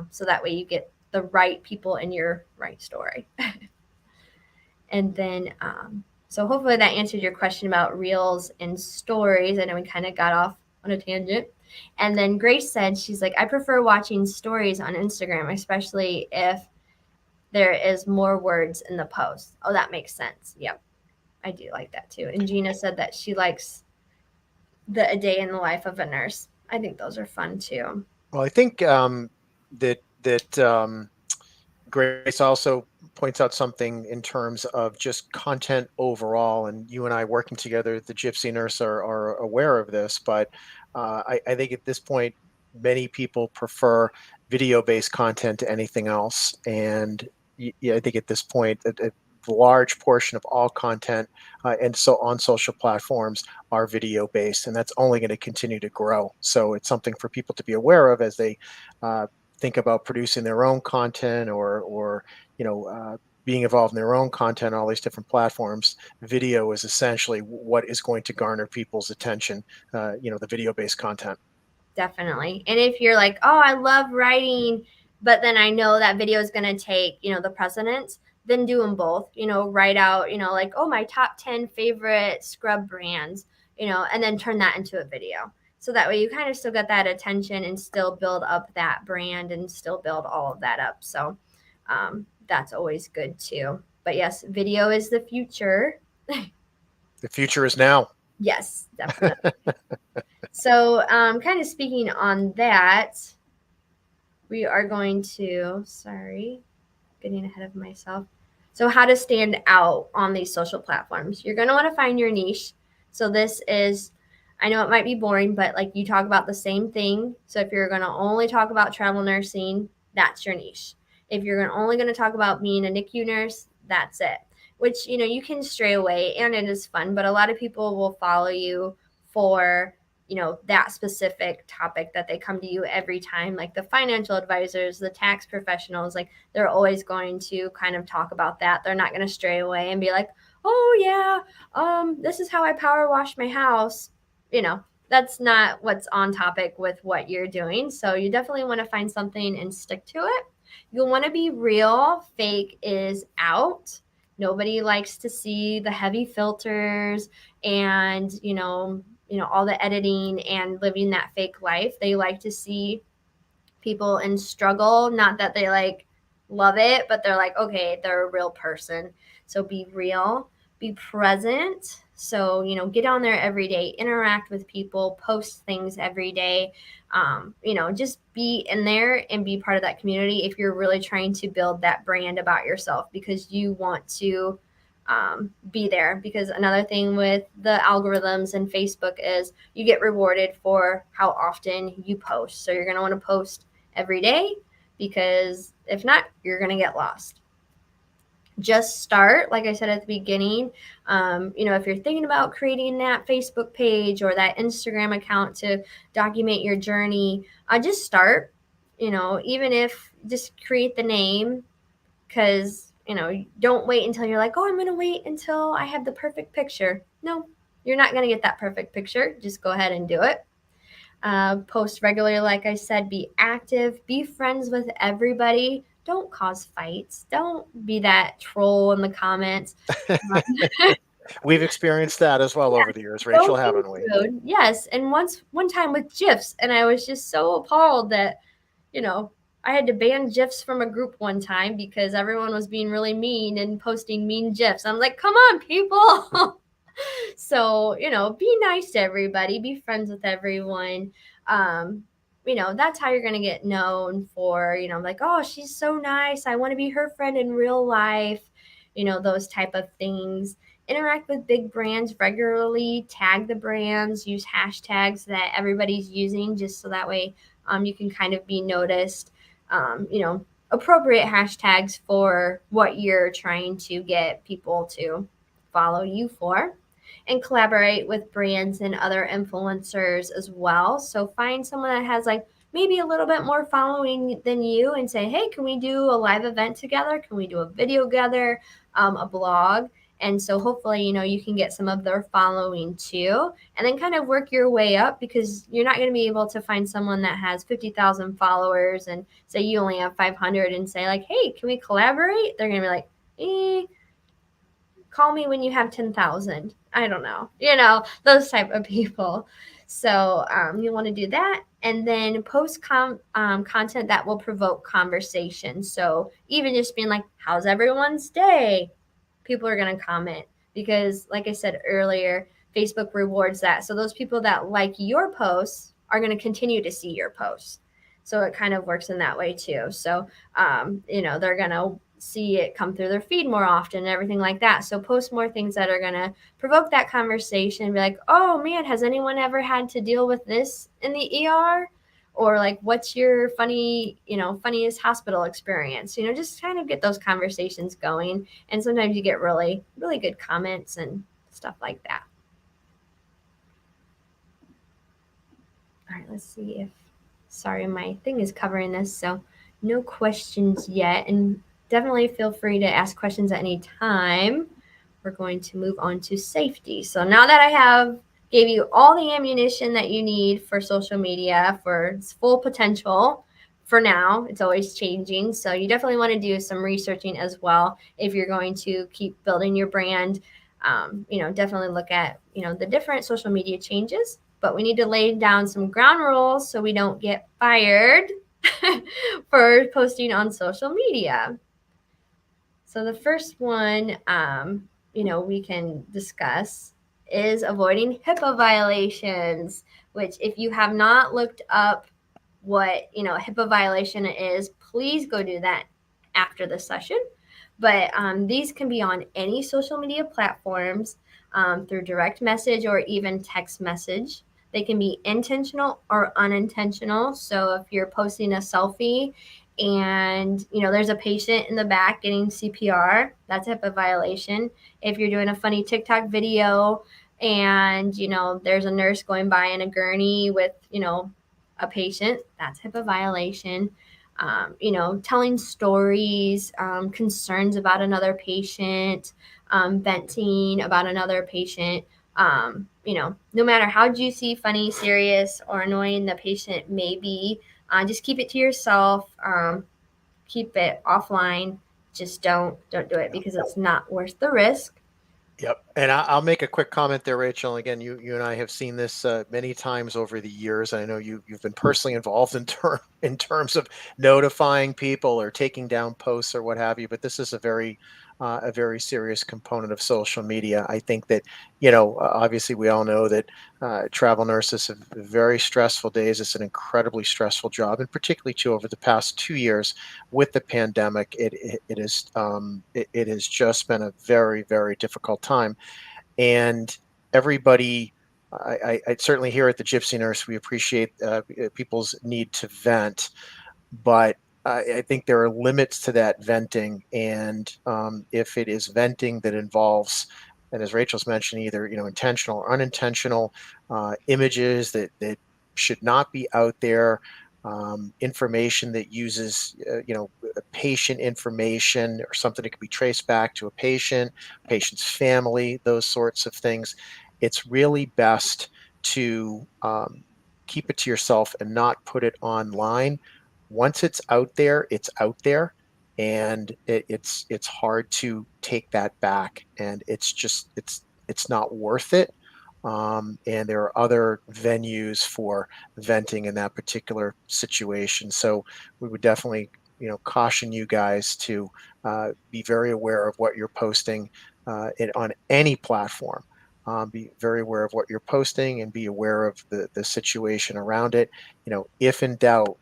so that way you get the right people in your right story. And then, so hopefully that answered your question about reels and stories. I know we kind of got off on a tangent. And then Grace said, she's like, I prefer watching stories on Instagram, especially if there is more words in the post. Oh, that makes sense. Yep. I do like that too. And Gina said that she likes the A Day in the Life of a Nurse. I think those are fun too. Well, I think that Grace also points out something in terms of just content overall, and you and I working together, the Gypsy Nurse, are aware of this. But I think at this point, many people prefer video-based content to anything else, and yeah, I think at this point, a large portion of all content and so on social platforms are video-based, and that's only going to continue to grow. So it's something for people to be aware of as they uh, think about producing their own content or being involved in their own content on all these different platforms. Video is essentially what is going to garner people's attention. The video-based content. Definitely. And if you're like, oh, I love writing, but then I know that video is going to take, the precedence, then do them both. Write out, like, oh, my top 10 favorite scrub brands, and then turn that into a video. So that way you kind of still get that attention and still build up that brand and still build all of that up. So that's always good too. But yes, video is the future. The future is now. Yes, definitely. So, kind of speaking on that, we are going to, sorry, getting ahead of myself. So, how to stand out on these social platforms. You're going to want to find your niche. So, this is, I know it might be boring, but like you talk about the same thing. So, if you're going to only talk about travel nursing, that's your niche. If you're only going to talk about being a NICU nurse, that's it. Which, you can stray away and it is fun, but a lot of people will follow you for that specific topic that they come to you every time, like the financial advisors, the tax professionals, like they're always going to kind of talk about that. They're not going to stray away and be like, oh yeah, this is how I power wash my house. That's not what's on topic with what you're doing. So you definitely want to find something and stick to it. You'll want to be real. Fake is out. Nobody likes to see the heavy filters and all the editing and living that fake life. They like to see people in struggle, not that they like love it, but they're like, okay, they're a real person. So be real, be present. So, get on there every day, interact with people, post things every day. Just be in there and be part of that community if you're really trying to build that brand about yourself because you want to be there. Because another thing with the algorithms and Facebook is you get rewarded for how often you post. So you're going to want to post every day because if not, you're going to get lost. Just start, like I said at the beginning. If you're thinking about creating that Facebook page or that Instagram account to document your journey, just start. Even if just create the name, because don't wait until you're like, oh, I'm going to wait until I have the perfect picture. No, you're not going to get that perfect picture. Just go ahead and do it. Post regularly, like I said, be active, be friends with everybody. Don't cause fights. Don't be that troll in the comments. We've experienced that as well over the years, Rachel, haven't we? Yes. And one time with GIFs, and I was just so appalled that, I had to ban GIFs from a group one time because everyone was being really mean and posting mean GIFs. I'm like, come on, people. So, be nice to everybody, be friends with everyone. That's how you're going to get known for, like, oh, she's so nice. I want to be her friend in real life, those type of things. Interact with big brands regularly, tag the brands, use hashtags that everybody's using just so that way you can kind of be noticed. Appropriate hashtags for what you're trying to get people to follow you for, and collaborate with brands and other influencers as well. So find someone that has like maybe a little bit more following than you and say, hey, can we do a live event together? Can we do a video together, a blog? And so hopefully, you can get some of their following too, and then kind of work your way up, because you're not going to be able to find someone that has 50,000 followers and say you only have 500 and say like, hey, can we collaborate? They're going to be like, call me when you have 10,000. I don't know. Those type of people. So you want to do that, and then post content that will provoke conversation. So even just being like, how's everyone's day? People are going to comment, because like I said earlier, Facebook rewards that. So those people that like your posts are going to continue to see your posts. So it kind of works in that way too. So they're going to see it come through their feed more often and everything like that. So post more things that are going to provoke that conversation. Be like, oh man, has anyone ever had to deal with this in the ER? Or like, what's your funniest hospital experience? Just kind of get those conversations going. And sometimes you get really, really good comments and stuff like that. All right, let's see if, sorry, my thing is covering this. So no questions yet. And definitely feel free to ask questions at any time. We're going to move on to safety. So now that I have gave you all the ammunition that you need for social media for its full potential, for now, it's always changing. So you definitely want to do some researching as well if you're going to keep building your brand. Definitely look at, the different social media changes, but we need to lay down some ground rules so we don't get fired for posting on social media. So the first one, we can discuss is avoiding HIPAA violations, which if you have not looked up what, a HIPAA violation is, please go do that after the session. But these can be on any social media platforms, through direct message or even text message. They can be intentional or unintentional. So if you're posting a selfie and there's a patient in the back getting CPR, that's a HIPAA violation. If you're doing a funny TikTok video and there's a nurse going by in a gurney with a patient, that's HIPAA violation. Telling stories, concerns about another patient, venting about another patient. No matter how juicy, funny, serious, or annoying the patient may be, just keep it to yourself. Keep it offline. Just don't do it, because it's not worth the risk. Yep. And I'll make a quick comment there, Rachel. Again, you and I have seen this many times over the years. I know you've been personally involved in terms of notifying people or taking down posts or what have you. But this is a very serious component of social media. I think that obviously we all know that travel nurses have very stressful days. It's an incredibly stressful job, and particularly too over the past 2 years with the pandemic, it has just been a very, very difficult time. And everybody, I certainly here at the Gypsy Nurse, we appreciate people's need to vent, but I think there are limits to that venting. And if it is venting that involves, and as Rachel's mentioned, either intentional or unintentional images that should not be out there, information that uses patient information or something that can be traced back to a patient's family, those sorts of things, it's really best to keep it to yourself and not put it online. Once it's out there, it's out there, and it's hard to take that back, and it's not worth it. And there are other venues for venting in that particular situation. So we would definitely, caution you guys to be very aware of what you're posting on any platform. Be very aware of what you're posting and be aware of the situation around it. If in doubt,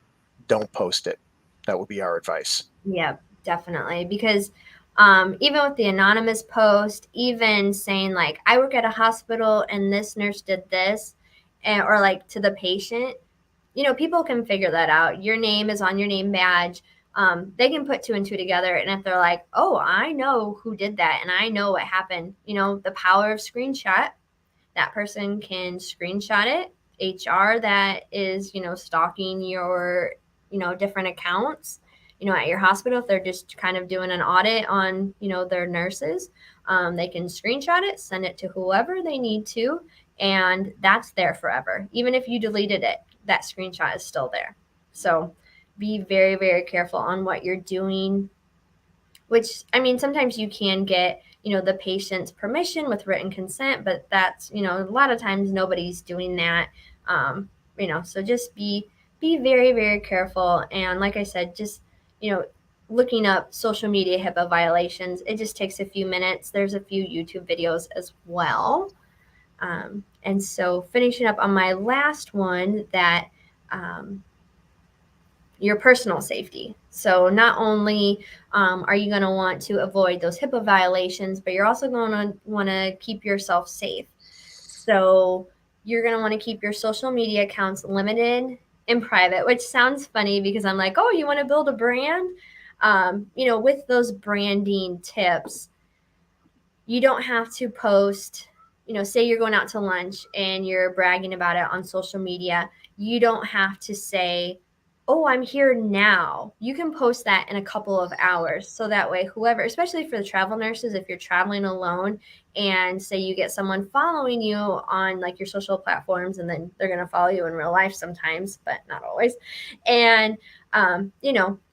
don't post it. That would be our advice. Yep, definitely. Because even with the anonymous post, even saying like, I work at a hospital and this nurse did this, or like to the patient, people can figure that out. Your name is on your name badge. They can put two and two together. And if they're like, oh, I know who did that and I know what happened, the power of screenshot, that person can screenshot it. HR that is, stalking your, different accounts, at your hospital, if they're just kind of doing an audit on, their nurses, They can screenshot it, send it to whoever they need to, and that's there forever. Even if you deleted it, that screenshot is still there. So be very, very careful on what you're doing, which, I mean, sometimes you can get, the patient's permission with written consent, but that's, a lot of times nobody's doing that. So just be very, very careful. And like I said, just, looking up social media HIPAA violations, it just takes a few minutes. There's a few YouTube videos as well. And so finishing up on my last one, that your personal safety. So not only are you going to want to avoid those HIPAA violations, but you're also going to want to keep yourself safe. So you're going to want to keep your social media accounts limited and private, which sounds funny because I'm like, oh, you want to build a brand? With those branding tips, you don't have to post, say you're going out to lunch and you're bragging about it on social media. You don't have to say, oh, I'm here now. You can post that in a couple of hours. So that way, whoever, especially for the travel nurses, if you're traveling alone and say you get someone following you on like your social platforms, and then they're going to follow you in real life sometimes, but not always. And,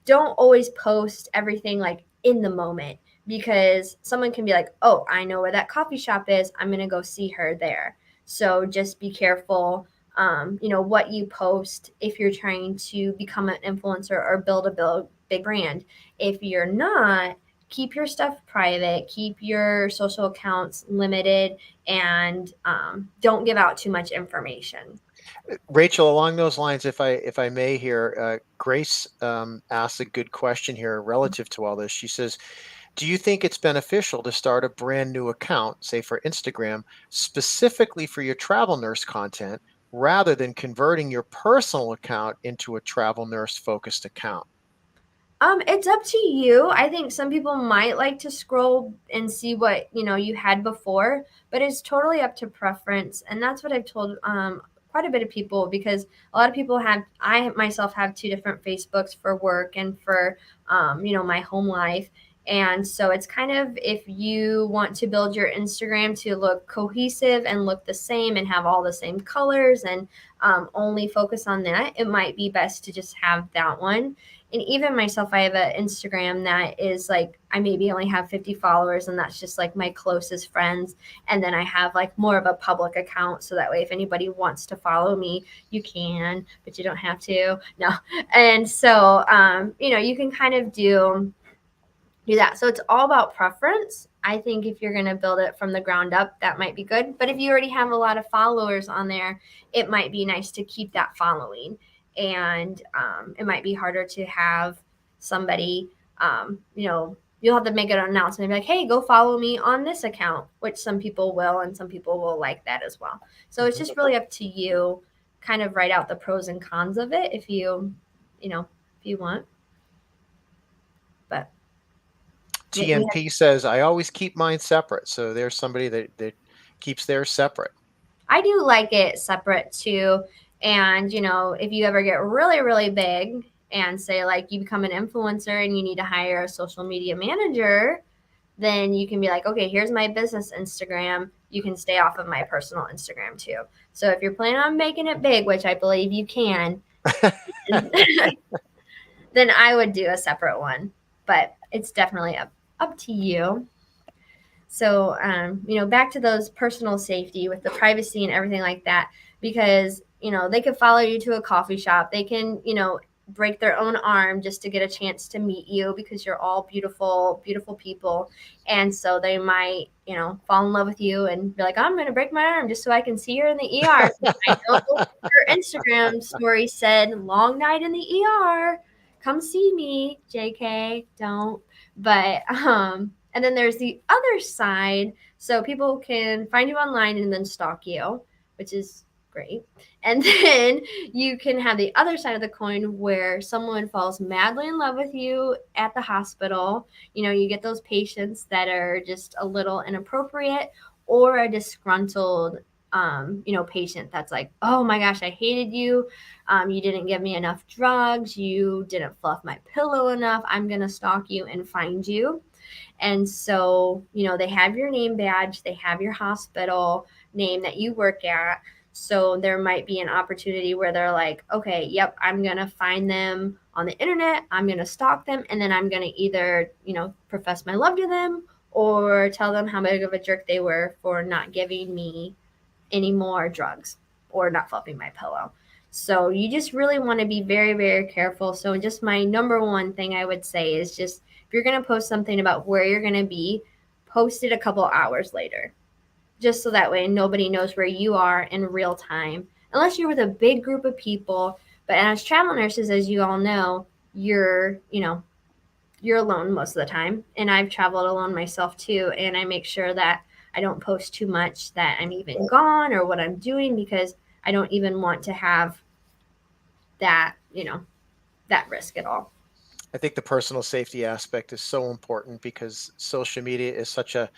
don't always post everything like in the moment, because someone can be like, oh, I know where that coffee shop is. I'm going to go see her there. So just be careful, what you post if you're trying to become an influencer or build a big brand. If you're not, keep your stuff private, keep your social accounts limited, and don't give out too much information. Rachel, along those lines, if I may here, Grace asked a good question here relative to all this. She says, do you think it's beneficial to start a brand new account, say for Instagram, specifically for your travel nurse content, rather than converting your personal account into a travel nurse focused account? It's up to you. I think some people might like to scroll and see what, you had before, but it's totally up to preference. And that's what I've told quite a bit of people, because a lot of people I myself have two different Facebooks for work and for, my home life. And so it's kind of, if you want to build your Instagram to look cohesive and look the same and have all the same colors and only focus on that, it might be best to just have that one. And even myself, I have an Instagram that is like, I maybe only have 50 followers, and that's just like my closest friends. And then I have like more of a public account, so that way if anybody wants to follow me, you can, but you don't have to. No. And so you can kind of do that. So it's all about preference. I think if you're going to build it from the ground up, that might be good. But if you already have a lot of followers on there, it might be nice to keep that following. And it might be harder to have somebody, you'll have to make an announcement and be like, hey, go follow me on this account, which some people will, and some people will like that as well. So it's just really up to you, kind of write out the pros and cons of it if you want. But TNP says, I always keep mine separate. So there's somebody that keeps theirs separate. I do like it separate too. And, if you ever get really, really big and say like you become an influencer and you need to hire a social media manager, then you can be like, okay, here's my business Instagram. You can stay off of my personal Instagram too. So if you're planning on making it big, which I believe you can, then I would do a separate one. But it's definitely up to you. So, back to those personal safety with the privacy and everything like that, because, they could follow you to a coffee shop. They can, break their own arm just to get a chance to meet you, because you're all beautiful, beautiful people. And so they might, fall in love with you and be like, I'm going to break my arm just so I can see her in the ER. I know her Instagram story said, long night in the ER. Come see me, JK. Don't. But, and then there's the other side. So people can find you online and then stalk you, which is great. And then you can have the other side of the coin where someone falls madly in love with you at the hospital. You get those patients that are just a little inappropriate, or a disgruntled patient that's like, oh my gosh, I hated you. You didn't give me enough drugs. You didn't fluff my pillow enough. I'm going to stalk you and find you. And so, they have your name badge, they have your hospital name that you work at. So there might be an opportunity where they're like, okay, yep, I'm going to find them on the internet, I'm going to stalk them, and then I'm going to either, profess my love to them or tell them how big of a jerk they were for not giving me any more drugs or not fluffing my pillow. So you just really want to be very, very careful. So just my number one thing I would say is just if you're going to post something about where you're going to be, post it a couple hours later. Just so that way nobody knows where you are in real time. Unless you're with a big group of people. But as travel nurses, as you all know, you're alone most of the time. And I've traveled alone myself too. And I make sure that I don't post too much that I'm even gone or what I'm doing because I don't even want to have that, that risk at all. I think the personal safety aspect is so important because social media is such a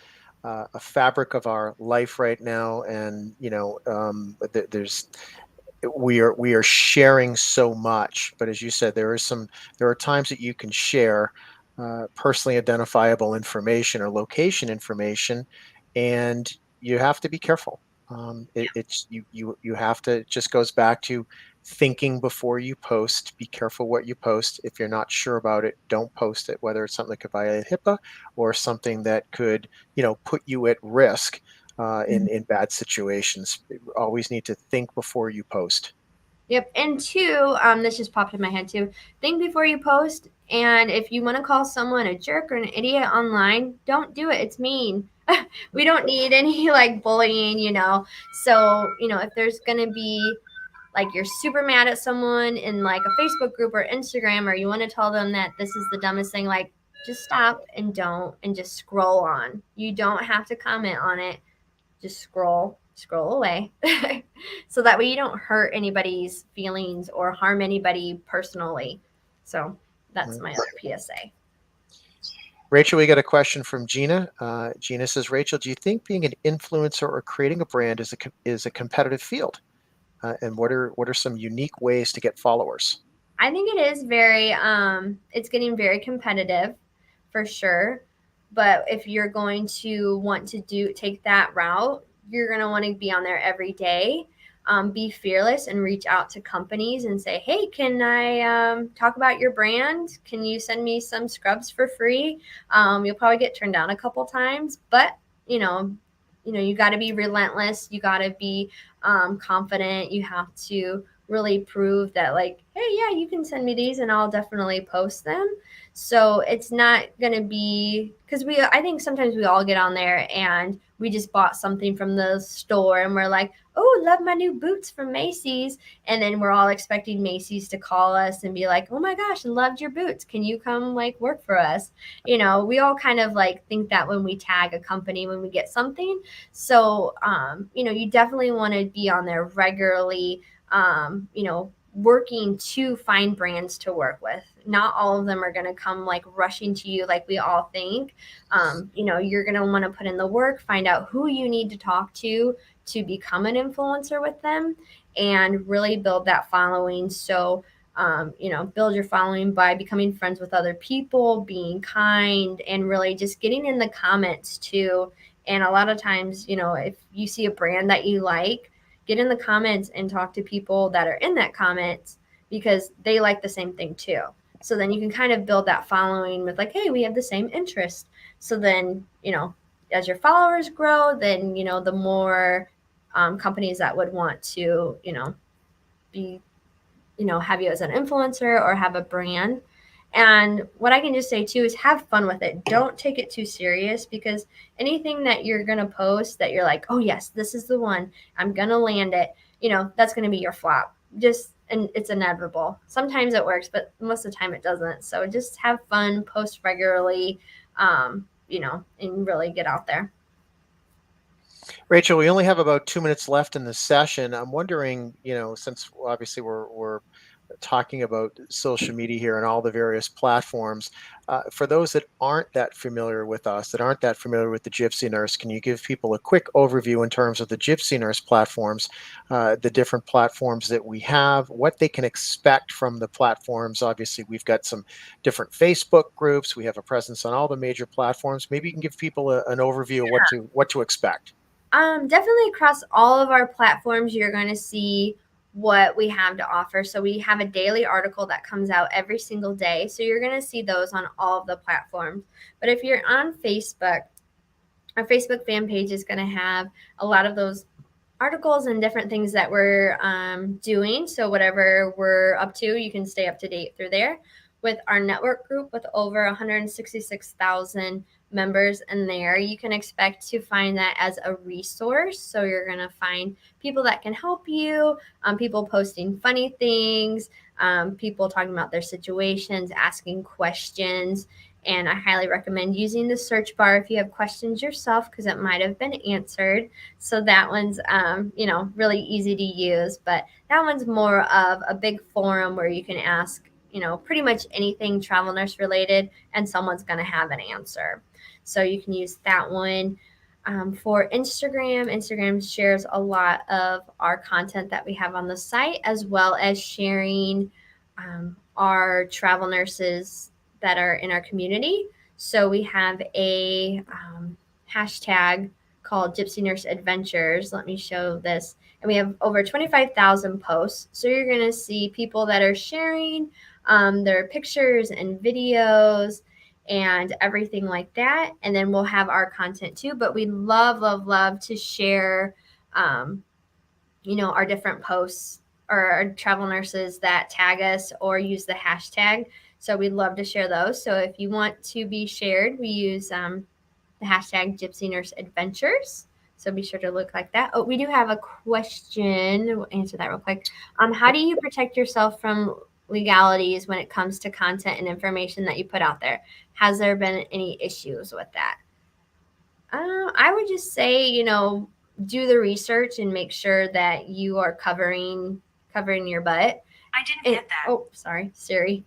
fabric of our life right now, and there's we are sharing so much. But as you said, there are times that you can share personally identifiable information or location information, and you have to be careful. It's you have to. It just goes back to thinking before you post. Be careful what you post. If you're not sure about it, don't post it. Whether it's something that could violate HIPAA or something that could, put you at risk in bad situations. Always need to think before you post. Yep. And two, this just popped in my head too. Think before you post. And if you want to call someone a jerk or an idiot online, don't do it. It's mean. We don't need any like bullying. So, if there's going to be like you're super mad at someone in like a Facebook group or Instagram, or you want to tell them that this is the dumbest thing, like just stop and don't and just scroll on. You don't have to comment on it. Just scroll away. So that way you don't hurt anybody's feelings or harm anybody personally. So that's Mm. my other PSA. Rachel, we got a question from Gina. Gina says, Rachel, do you think being an influencer or creating a brand is a competitive field? And what are some unique ways to get followers? I think it is very it's getting very competitive for sure. But if you're going to want to take that route, you're going to want to be on there every day. Be fearless and reach out to companies and say, hey, can I talk about your brand? Can you send me some scrubs for free? You'll probably get turned down a couple times, but you know, you got to be relentless. You got to be confident. You have to really prove that, like, hey, yeah, you can send me these and I'll definitely post them. So it's not going to be because I think sometimes we all get on there and we just bought something from the store and we're like, oh, love my new boots from Macy's. And then we're all expecting Macy's to call us and be like, oh my gosh, I loved your boots. Can you come like work for us? We all kind of like think that when we tag a company, when we get something. So, you definitely want to be on there regularly, working to find brands to work with. Not all of them are going to come like rushing to you like we all think. You're going to want to put in the work, find out who you need to talk to become an influencer with them, and really build that following. So, build your following by becoming friends with other people, being kind, and really just getting in the comments too. And a lot of times, if you see a brand that you like, get in the comments and talk to people that are in that comments because they like the same thing too. So then you can kind of build that following with like, hey, we have the same interest. So then, as your followers grow, then, the more companies that would want to, be have you as an influencer or have a brand. And what I can just say too is have fun with it. Don't take it too serious because anything that you're going to post that you're like, oh, yes, this is the one, I'm going to land it, that's going to be your flop. And it's inevitable. Sometimes it works, but most of the time it doesn't. So just have fun, post regularly, and really get out there. Rachel, we only have about 2 minutes left in the session. I'm wondering, since obviously we're talking about social media here and all the various platforms. For those that aren't that familiar with us, that aren't that familiar with the Gypsy Nurse, can you give people a quick overview in terms of the Gypsy Nurse platforms, the different platforms that we have, what they can expect from the platforms? Obviously, we've got some different Facebook groups. We have a presence on all the major platforms. Maybe you can give people an overview of what to expect. Definitely across all of our platforms, you're going to see what we have to offer. So we have a daily article that comes out every single day. So you're going to see those on all of the platforms. But if you're on Facebook, our Facebook fan page is going to have a lot of those articles and different things that we're doing. So whatever we're up to, you can stay up to date through there. With our network group with over 166,000 members in there, you can expect to find that as a resource. So you're going to find people that can help you, people posting funny things, people talking about their situations, asking questions. And I highly recommend using the search bar if you have questions yourself, because it might have been answered. So that one's, really easy to use. But that one's more of a big forum where you can ask, pretty much anything travel nurse related, and someone's going to have an answer. So you can use that one. For Instagram, Instagram shares a lot of our content that we have on the site, as well as sharing our travel nurses that are in our community. So we have a hashtag called Gypsy Nurse Adventures. Let me show this. And we have over 25,000 posts. So you're going to see people that are sharing their pictures and videos and everything like that. And then we'll have our content too. But we love, love, love to share, our different posts or our travel nurses that tag us or use the hashtag. So we'd love to share those. So if you want to be shared, we use the hashtag Gypsy Nurse Adventures. So be sure to look like that. Oh, we do have a question. We'll answer that real quick. How do you protect yourself from legalities when it comes to content and information that you put out there? Has there been any issues with that? I would just say, do the research and make sure that you are covering your butt. I didn't get that. Oh, sorry, Siri.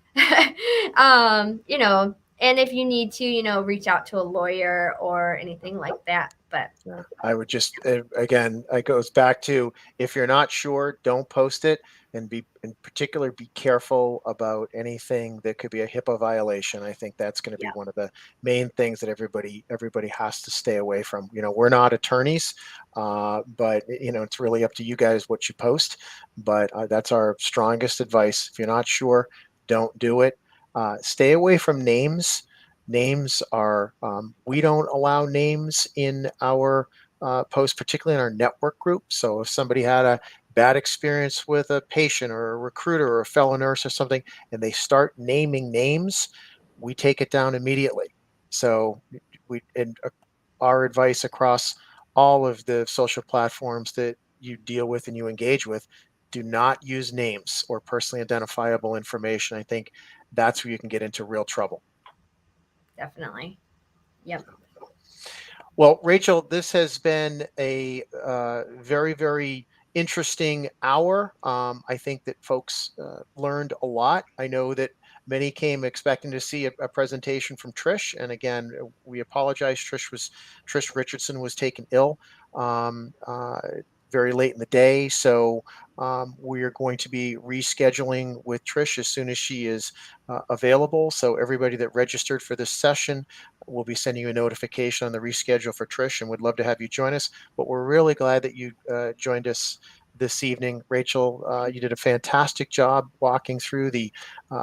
And if you need to, reach out to a lawyer or anything like that. But Yeah, I would just again, it goes back to, if you're not sure, don't post it, and be in particular be careful about anything that could be a HIPAA violation. I think that's going to be yeah, one of the main things that everybody has to stay away from. We're not attorneys, but it's really up to you guys what you post. But that's our strongest advice. If you're not sure, don't do it. Stay away from names. Names are, we don't allow names in our posts, particularly in our network group. So if somebody had a bad experience with a patient or a recruiter or a fellow nurse or something, and they start naming names, we take it down immediately. So our advice across all of the social platforms that you deal with and you engage with, do not use names or personally identifiable information. I think that's where you can get into real trouble. definitely. Yep. Well, Rachel, this has been a very, very interesting hour. I think that folks learned a lot. I know that many came expecting to see a presentation from Trish, and again, we apologize. Trish Richardson was taken ill um, uh, very late in the day, so we are going to be rescheduling with Trish as soon as she is available. So everybody that registered for this session, we'll be sending you a notification on the reschedule for Trish, and would love to have you join us. But we're really glad that you joined us this evening. Rachel, you did a fantastic job walking through the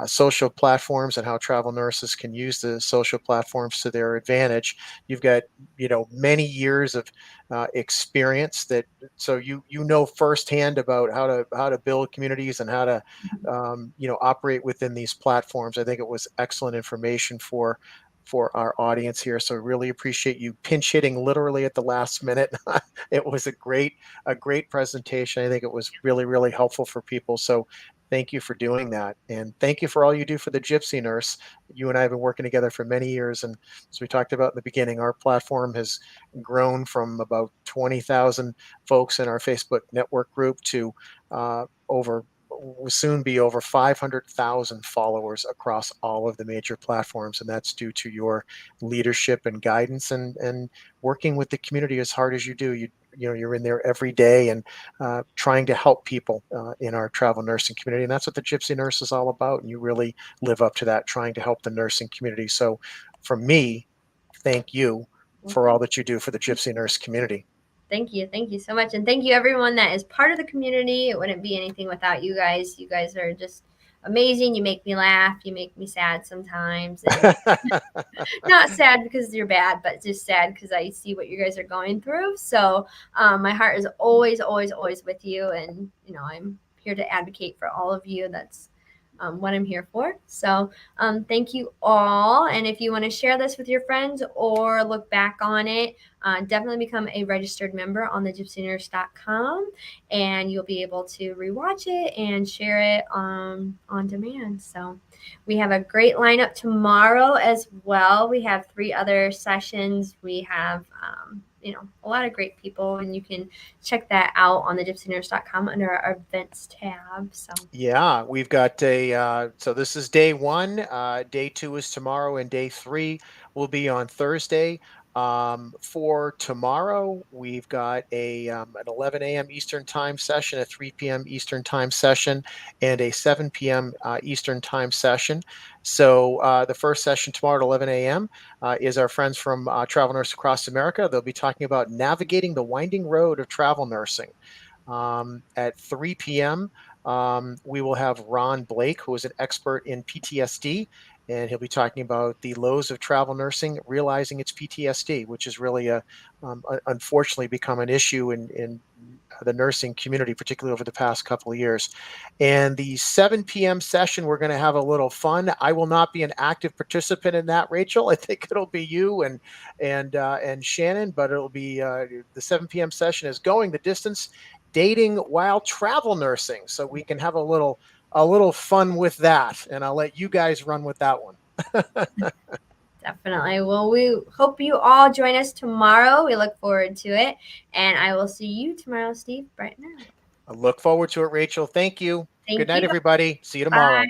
social platforms and how travel nurses can use the social platforms to their advantage. You've got, many years of experience, that so you know firsthand about how to build communities and how to operate within these platforms. I think it was excellent information for our audience here. So really appreciate you pinch hitting literally at the last minute. It was a great presentation. I think it was really, really helpful for people. So thank you for doing that. And thank you for all you do for the Gypsy Nurse. You and I have been working together for many years. And as we talked about in the beginning, our platform has grown from about 20,000 folks in our Facebook network group to over will soon be over 500,000 followers across all of the major platforms, and that's due to your leadership and guidance and working with the community as hard as you do. You're in there every day and trying to help people in our travel nursing community, and that's what the Gypsy Nurse is all about. And you really live up to that, trying to help the nursing community. So, from me, thank you Well, for all thank that you do for the Gypsy Nurse community. Thank you. Thank you so much. And thank you everyone that is part of the community. It wouldn't be anything without you guys. You guys are just amazing. You make me laugh. You make me sad sometimes. And not sad because you're bad, but just sad because I see what you guys are going through. So my heart is always, always, always with you. And, I'm here to advocate for all of you. That's what I'm here for. So thank you all. And if you want to share this with your friends or look back on it, definitely become a registered member on the gypsynurse.com, and you'll be able to rewatch it and share it on demand. So we have a great lineup tomorrow as well. We have 3 other sessions. We have a lot of great people, and you can check that out on the gypsynurse.com under our events tab. So Yeah, we've got so this is day one. Day two is tomorrow, and day three will be on Thursday. For tomorrow, we've got an 11 a.m. Eastern time session, a 3 p.m. Eastern time session, and a 7 p.m. Eastern time session. So the first session tomorrow at 11 a.m. Is our friends from Travel Nurse Across America. They'll be talking about navigating the winding road of travel nursing. At 3 p.m., we will have Ron Blake, who is an expert in PTSD, and he'll be talking about the lows of travel nursing, realizing it's PTSD, which is really unfortunately become an issue in the nursing community, particularly over the past couple of years. And the 7 p.m. session, we're going to have a little fun. I will not be an active participant in that, Rachel. I think it'll be you and Shannon, but it'll be the 7 p.m. session is going the distance, dating while travel nursing. So we can have a little fun with that, and I'll let you guys run with that one. definitely. Well, we hope you all join us tomorrow. We look forward to it. And I will see you tomorrow, Steve, right now. I look forward to it, Rachel. Thank you. Good Thank night, you. everybody. See you Bye. tomorrow.